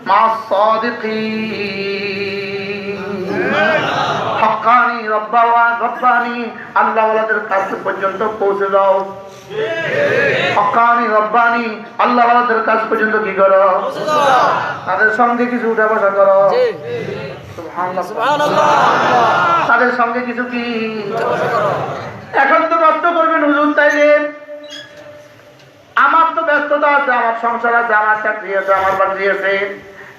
মাস সাদিকিন। হক্কানি রব্বানি আল্লাহওয়ালাদের কাছ পর্যন্ত পৌঁছে যাও। হক্কানি রব্বানি আল্লাহওয়ালাদের কাছ পর্যন্ত কি করো? তাদের সঙ্গে কিছু উঠা বসা করো। তাদের সঙ্গে কিছু কি এখন তো কষ্ট করবেন হুজুর, তাইলে আমার তো ব্যস্ততা আছে, আমার সংসার আছে, আমার চাকরি আছে, আমার বাড়ি আছে,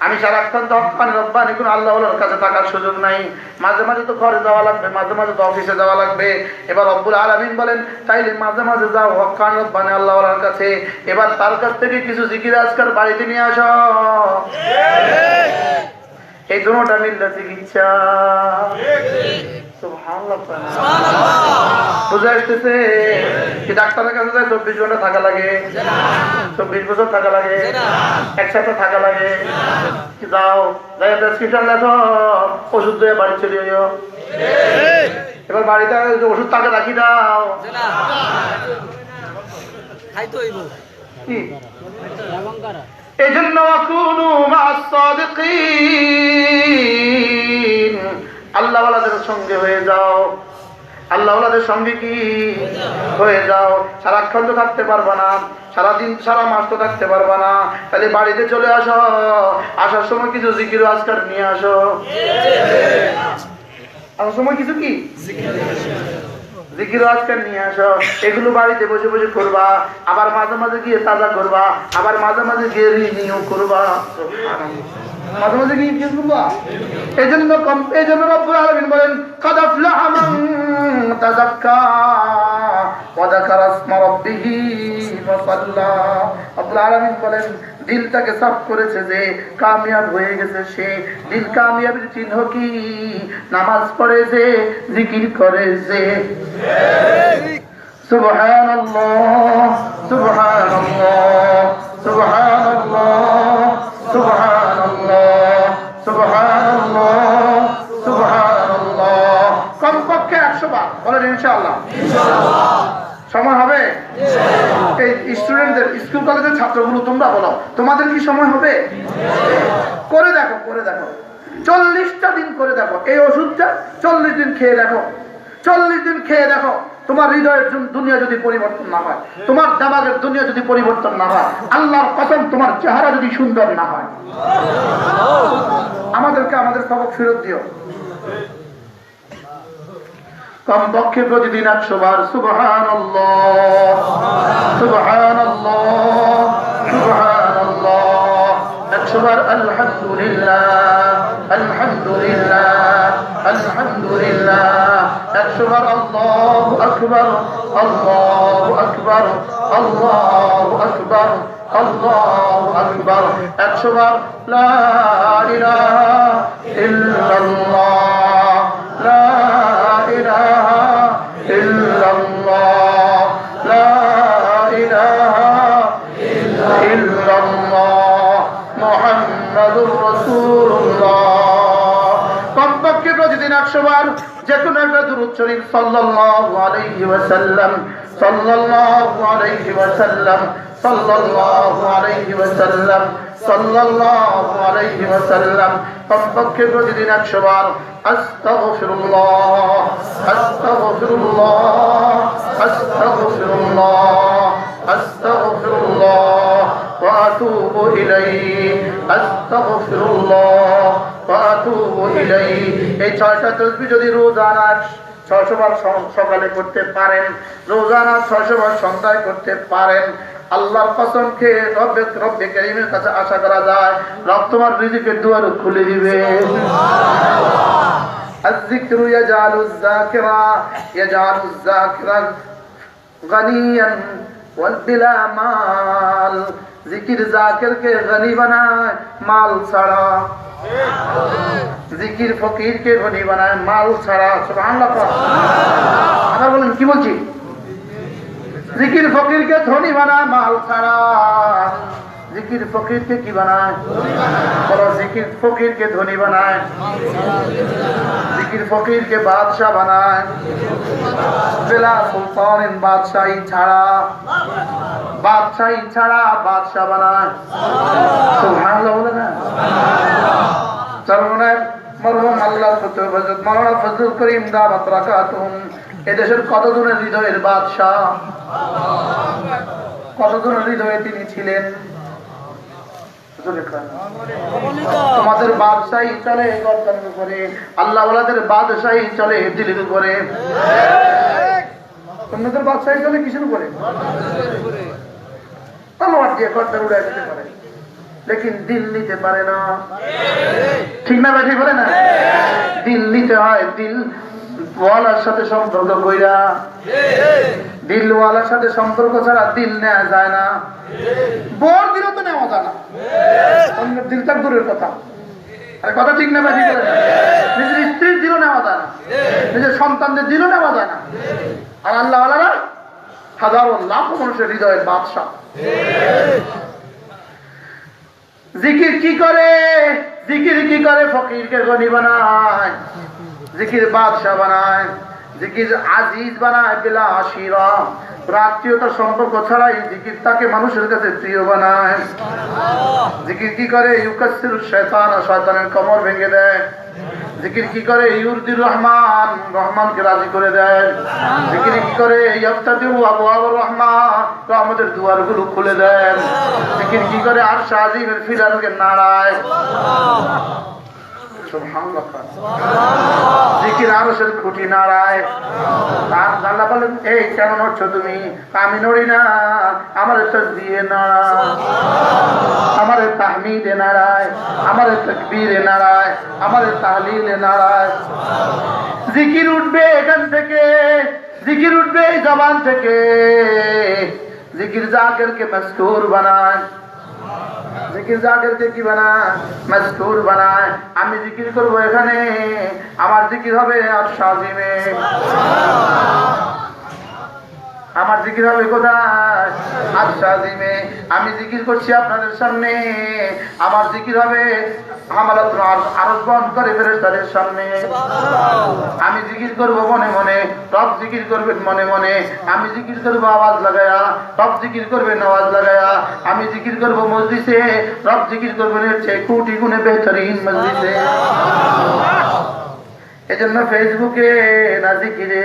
আমি সারাক্ষণ তো হক্কানি রব্বানি কোন আল্লাহর কাছে থাকার সুযোগ নাই। মাঝে মাঝে তো ঘরে যাওয়া লাগবে, মাঝে মাঝে তো অফিসে যাওয়া লাগবে। এবার রব্বুল আলামিন বলেন তাইলে মাঝে মাঝে যাও হক্কানি রব্বানি আল্লাহর কাছে, এবার তার কাছ থেকে কিছু জিকির আজকার বাড়িতে নিয়ে আসো। এই দুটোটা মিললে চিকিৎসা। বুঝা আসতেছে কি? ডাক্তারের কাছে যায় 24 ঘন্টা থাকা লাগে, 24 বছর থাকা লাগে, একসাথে থাকা লাগে। যাও যাই প্রেসক্রিপশন লেখো, ওষুধ দিয়ে বাড়ি চলে যাও। এবার বাড়িতে ওষুধ তাকে রাখি দাও কি? এই জন্য আল্লাহওয়ালাদের সঙ্গে হয়ে যাও, আল্লাহওয়ালাদের সঙ্গে কি হয়ে যাও। সারাক্ষণ তো থাকতে পারবা না, সারাদিন সারা মাস তো থাকতে পারবা না, তাহলে বাড়িতে চলে আসো, আসার সময় কিছু জিকির আজকার নিয়ে আসো। আসার সময় কিছু কি জিকির আজকার নিয়ে আসো, এগুলো বাড়িতে বসে বসে করবা, আবার মাঝে মাঝে গিয়ে তাজা করবা, আবার মাঝে মাঝে গিয়ে রিনিউ করবা, মাঝে মাঝে গিয়ে কি করবা। এই জন্য রব্বুল আলামিন বলেন কাদ আফলাহা মান তাযাক্কা ওয়া যাকারা ইসমা রাব্বিহি ওয়া সাল্লা। রব্বুল আলামিন বলেন দিলটাকে সাফ করেছে যে, কামিয়াব হয়ে গেছে সে। দিল কামিয়াবের চিহ্ন কি? নামাজ পড়ে যে, জিকির করে যে। সুবহানাল্লাহ সুবহানাল্লাহ সুবহানাল্লাহ সুবহানাল্লাহ সুবহানাল্লাহ সুবহানাল্লাহ। কমপক্ষে 100 বার বলেন ইনশাআল্লাহ। সময় হবে? এই স্টুডেন্টদের, স্কুল কলেজের ছাত্রগুলো তোমরা বলো তোমাদের কি সময় হবে? করে দেখো, করে দেখো, 40টা দিন করে দেখো। এই ওষুধটা 40 দিন খেয়ে দেখো, 40 দিন খেয়ে দেখো। তোমার হৃদয়ের দুনিয়া যদি পরিবর্তন না হয়, তোমার দামাগের দুনিয়া যদি পরিবর্তন না হয়, আল্লাহর কসম তোমার চেহারা যদি সুন্দর না হয়। আমাদেরকে আমাদের সবক ফেরত দিও। কমপক্ষে প্রতিদিন 100 বার সুবহানাল্লাহ সুবহানাল্লাহ সুবহানাল্লাহ, 100 বার আলহামদুলিল্লাহ আলহামদুলিল্লাহ আলহামদুলিল্লাহ, 100 বার আল্লাহু আকবার আল্লাহু আকবার আল্লাহু আকবার আল্লাহু আকবার, 100 বার লা ইলাহা ইল্লাল্লাহ লা ইলাহা ইল্লাল্লাহ লা ইলাহা ইল্লাল্লাহ মুহাম্মাদুর রাসূলুল্লাহ। কমপক্ষে প্রতিদিন 100 বার যে কোনো একটা দুরূদ শরীফ সাল্লাল্লাহু আলাইহি ওয়াসাল্লাম সাল্লাল্লাহু আলাইহি ওয়াসাল্লাম সাল্লাল্লাহু আলাইহি ওয়াসাল্লাম সাল্লাল্লাহু আলাইহি ওয়াসাল্লাম, কমপক্ষে প্রতিদিন 100 বার আস্তাগফিরুল্লাহ আস্তাগফিরুল্লাহ আস্তাগফিরুল্লাহ আস্তাগফিরুল্লাহ ওয়া আতুবু ইলাইহি আস্তাগফিরুল্লাহ ওয়া আতুবু ইলাইহি। এই 6টা তাসবিহ যদি রোজানা 600 বার সকালে করতে পারেন, রোজানা 600 বার সন্ধ্যায় করতে পারেন, আল্লাহর কসম খেয়ে রব্বে কারীমের কাছে আশা করা যায় রব তোমার রিজিকের দুয়ার খুলে দিবে। الذكر يجعل الذاكر غنيا والبلا مال। জিকির জাকিরকে গনি বানায় মাল ছাড়া, জিকির ফকিরকে ধনী বানায় মাল ছাড়া। সুবহানাল্লাহ। আবার বলেন কি বলছি? জিকির ফকিরকে ধনী বানায় মাল ছাড়া, জিকির ফকিরকে কি বানায়? বলো, জিকির ফকিরকে ধনী বানায়, জিকির ফকিরকে বাদশাহ বানায়, বেলা সুলতান বাদশাহী ছাড়া, বাদশাহী ছাড়া বাদশাহ বানায়। সুবহানাল্লাহ বলে না? চরমনায় মরহুম আল্লাহ হযরত মাওলানা ফজলুল করিম দামাত বারাকাতুহুম এদেশের কতজনের হৃদয়ের বাদশাহ, কতজনের হৃদয়ে তিনি ছিলেন। তোমাদের বাদশাহী চলে গর্দানের উপরে, আল্লাহ ওয়ালাদের বাদশাহী চলে দিলের উপরে। তোমাদের বাদশাহী চলে কিসের উপরে? তলোয়ার দিয়ে গর্দান উড়ায় দিতে পারে, লেকিন দিল নিতে পারে না। ঠিক না ভাই? ঠিক বলে না? দিল নিতে হয়, দিল ওয়ালার সাথে সম্পর্ক কইরা। দিল ওয়ালার সাথে সম্পর্ক ছাড়া দিল নেওয়া যায় না। বড় দিলও তো নেওয়া যায় না, অন্যের দিলটা দূরের কথা। আরে কথা ঠিক না ভাই? ঠিক বলে না? নিজের স্ত্রীর দিলও নেওয়া যায় না, নিজের সন্তানদের দিলও নেওয়া যায় না। আর আল্লাহ ওয়ালারা হাজারো লাখো মানুষের হৃদয়ের বাদশা। জিকির কি করে? জিকির কি করে? ফকিরকে গনি বানায়, জিকির বাদশা বানায়, জিকির আজিজ বানায়, বিলা আশিরা। আত্মীয়তার সম্পর্ক ছাড়াই জিকির তাকে মানুষের কাছে প্রিয় বানায়। জিকির কি করে? ইউকাসসিরু শাইতান, শয়তানের কোমর ভেঙে দেয়। জিকির কি করে? ইউরদির রহমান, রহমানকে রাজি করে দেয়। জিকির কি করে? ইয়াফতাতিহু আবওয়াবুর রহমান, রহমতের দুয়ারগুলো খুলে দেন। জিকির কি করে? আরশ আজিমের ফিরানকে নাড়ায়। সুবহানাল্লাহ। জিকির আরশের খুঁটি নাড়ায়। আর আল্লাহ বলেন, এই কেন নড়ছো তুমি? আমি নড়ি না, আমার তাসবিহে নাড়ায়, আমার তাহমিদে নাড়ায়, আমার তাকবীরে নাড়ায়, আমার তাহলিলে নাড়ায়। জিকির উঠবে এখান থেকে, জিকির উঠবে এই জবান থেকে। জিকির জাকিরকে মাসকুর বানায়, জিকির জাকিরকে কি বানায়? মাসকুর বানায়। আমি জিকির করব এখানে, আমার জিকির হবে আরশ আজিমে। আমার জিকির হবে কোথায়? আরশ আজিমে। আমি জিকির করছি আপনাদের সামনে, আমার জিকির হবে হামালাতুল আরশ বহন করে ফেরেশতাদের সামনে। আমি জিকির করব মনে মনে, রব জিকির করবেন মনে মনে। আমি জিকির করব আওয়াজ লাগায়া, রব জিকির করবেন আওয়াজ লাগায়া। আমি জিকির করব মজলিসে, রব জিকির করবেন এর চেয়ে কোটি গুণে বেহতরিন মজলিসে। এজন্য ফেসবুকে না জিকিরে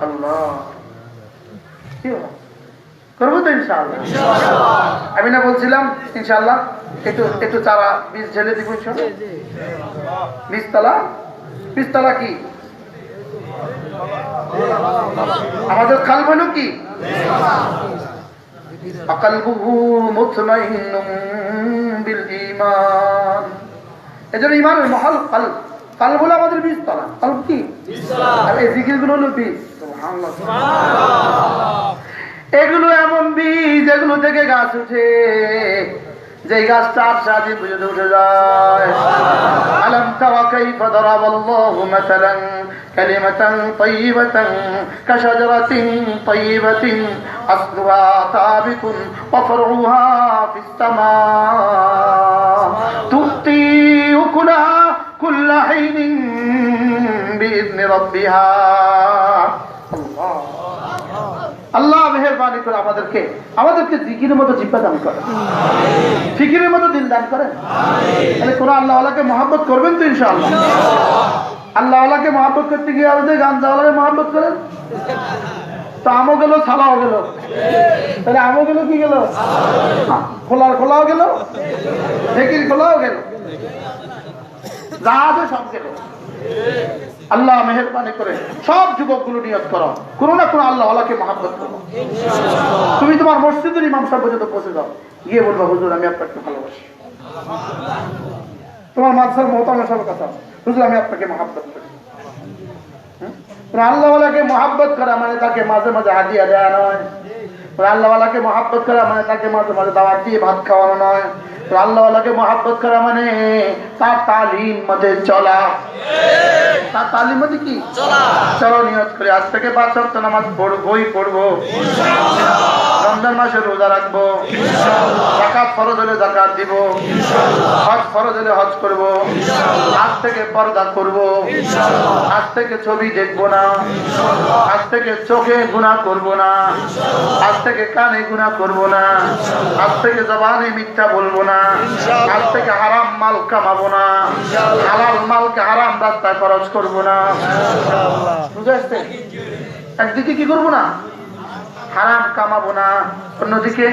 আল্লাহ করবো তো ইনশাআল্লাহ। আমি না বলছিলাম ইনশাআল্লাহ একটু একটু চারা বীজ ঢেলে দিব। বীজতলা, বীজতলা কি আমাদের কাল বলো কি? আকালবুহু মুতমাইন্নুম বিল ঈমান। এজন্য ঈমানের মহল কলব। কলব হলো আমাদের বীজতলা। কলব কি? বীজতলা। আর এই জিকিরগুলো হলো বীজ। সুবহানাল্লাহ, সুবহানাল্লাহ। এগুলো এমন বীজ, এগুলো থেকে গাছ উঠে, যে গাছটা আরশ আজিম পর্যন্ত উঠে যায়। আলাম তারা কাইফা দারাবাল্লাহু মাসালান কালিমাতান তাইয়িবাতান কাশাজারাতিন তাইয়িবাতিন আসলুহা সাবিতুন ওয়া ফারউহা ফিস সামা তুতি উকুলাহা কুল্লা হিনিন বিইذن রাব্বিহা। আল্লাহ আল্লাহ মেহেরবানি করে আমাদেরকে জিকিরের মতো জিহ্বা দান করেন, ফিকিরের মতো দিল দান করেন। তাহলে কোন আল্লাহওয়ালাকে মহব্বত করবেন তো ইনশাআল্লাহ। আল্লাহওয়ালাকে মহব্বত করতে গিয়ে আমাদের গাঞ্জাওয়ালাকে মহব্বত করেন তো আমও গেল, ছালাও গেল। তাহলে আমও গেল, কি গেল? খোলাও গেল, জিকির খোলাও গেল। যা আছে সব দেখো। আল্লাহ মেহেরবানি করে সব যুবকগুলো নিয়ত করো, কোনো না কোনো আল্লাহ আল্লাহকে মহাব্বত করো। তুমি তোমার মসজিদের ইমাম সাহেব পর্যন্ত পৌঁছে যাও, গিয়ে বলবো হুজুর আমি আপনাকে ভালোবাসি। তোমার মাদ্রাসার মোহতামিম সাহেবের কথা, হুজুর আমি আপনাকে মহাব্বত করি। আল্লাহওয়ালাকে মহাব্বত করা মানে তাকে মাঝে মাঝে হাদিয়া দেওয়া নয়। আল্লাহওয়ালাকে মহাব্বত করা মানে তাকে মাঝে মাঝে দাওয়াত দিয়ে ভাত খাওয়ানো নয়। আল্লাহওয়ালাকে মহাব্বত করা মানে তার তালিম মতে চলা। তার তালিম মতে কি চলো, নিয়ত করে আজ থেকে 5 ওয়াক্ত নামাজ পড়বই পড়বো, রমজান মাসে রোজা রাখবো, যাকাত ফরজ হলে যাকাত দিব, হজ ফরজ হলে হজ করবো, আজ থেকে পর্দা করবো, আজ থেকে ছবি দেখবো না, আজ থেকে চোখে গুনাহ করবো না, আজ থেকে কানে গুনাহ করবো না, আজ থেকে জবানে মিথ্যা বলবো না, আজ থেকে হারাম মাল কামাবো না, হালাল মালকে হারাম রাস্তায় খরচ করবো না। বুঝে আসছে? একদিকে কি করবো না, হারাম কামাবো না, অন্যদিকে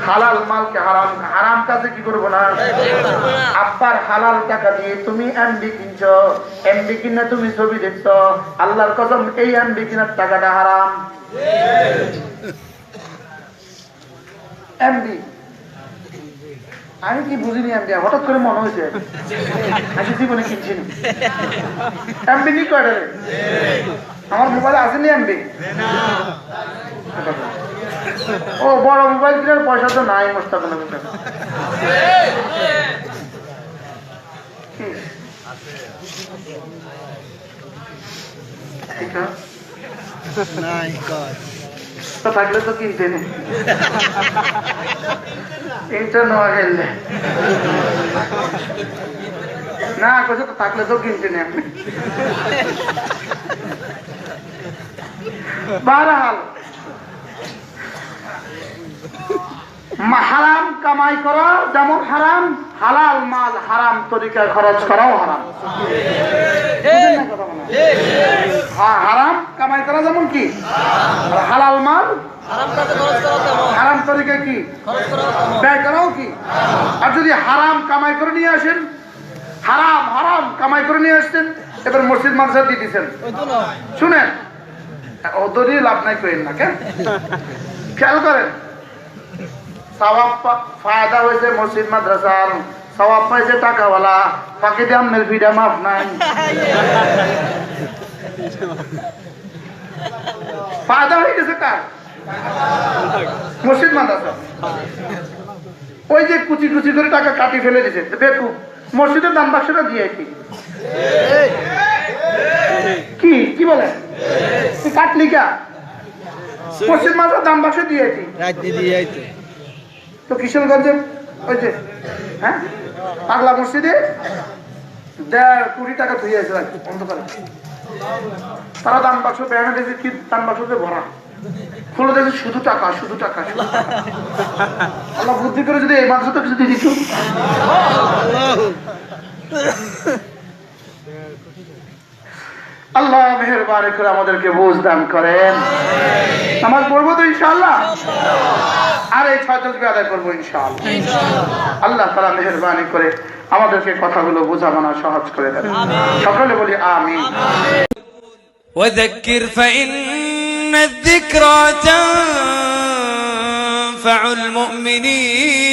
হালাল মালকে হারাম হারাম কাজে কি করবো না। আব্বার হালাল টাকা দিয়ে তুমি এমবি কিনছো, এমবি কিনে তুমি ছবি দেখছো, আল্লাহর কসম এই এমবি কিনার টাকাটা হারাম। এমবি আমি কি বুঝিনি, এমবি হঠাৎ করে মনে হয়েছে আমি জীবনে কিনছি না। এমবি কি করে আমার মোবাইলে আসেনি এমবি। ও বড় মোবাইল কেনার পয়সা তো নাই মোস্তাফা নবীর কাছে। তো থাকলে তো কিনতে নেই, এইটা নেওয়া গেলে না কইছে তো থাকলে তো কিনতে নেই। বারহাল হারাম কামাই করা যেমন হারাম, হালাল মাল হারাম তরিকায় খরচ করাও হারাম। হারাম কামাই করা যেমন কি, হালাল মাল হারাম তরিকায় কি ব্যয় করাও কি। আর যদি হারাম কামাই করে নিয়ে আসেন, হারাম হারাম কামাই করে নিয়ে আসছেন, এবার মসজিদ মাদ্রাসা দিয়ে দিচ্ছেন, শুনেন ওদেরই লাভ নাই করেন না, কেন খেয়াল করেন। সওয়াব ফায়দা হয়েছে মসজিদ মাদ্রাসার, সওয়াব পাইছে টাকাওয়ালা, ফাঁকি দিয়ে আমনের ফিডা মাফ নাই। ফায়দা হয়ে গেছে কার, মসজিদ মাদ্রাসা। ওই যে কুচি কুচি করে টাকা কাটি ফেলে দিছে, দেখু মসজিদের দান বাক্সটা দিয়েছি কি কি বলে কাটলি কা, মসজিদ মাদ্রাসার দান বাক্স দিয়েছি তো কিশোরগঞ্জে ওই যে হ্যাঁ পাগলা মসজিদে 1.5 কোটি টাকা ধুয়ে আছে অন্ধকারে। তারা দান বাক্স ব্যাঙে দেখে কি দান বাক্সতে ভরা, খুলে দেখে শুধু টাকা শুধু টাকা শুধু টাকা। আল্লাহ বুদ্ধি করে যদি এই মাদ্রাসাটা কিছু দিয়ে দিত। আল্লাহ মেহেরবানি করে আমাদেরকে বুঝ দান করেন। নামাজ পড়বো তো ইনশাআল্লাহ, আর এই 6 তাসবিহ আদায় করবো ইনশাআল্লাহ। আল্লাহ তাআলা মেহেরবানি করে আমাদেরকে কথাগুলো বোঝানো সহজ করে দেন। সকলে বলি আমিন। وذكر فإن الذكرى تنفع المؤمنين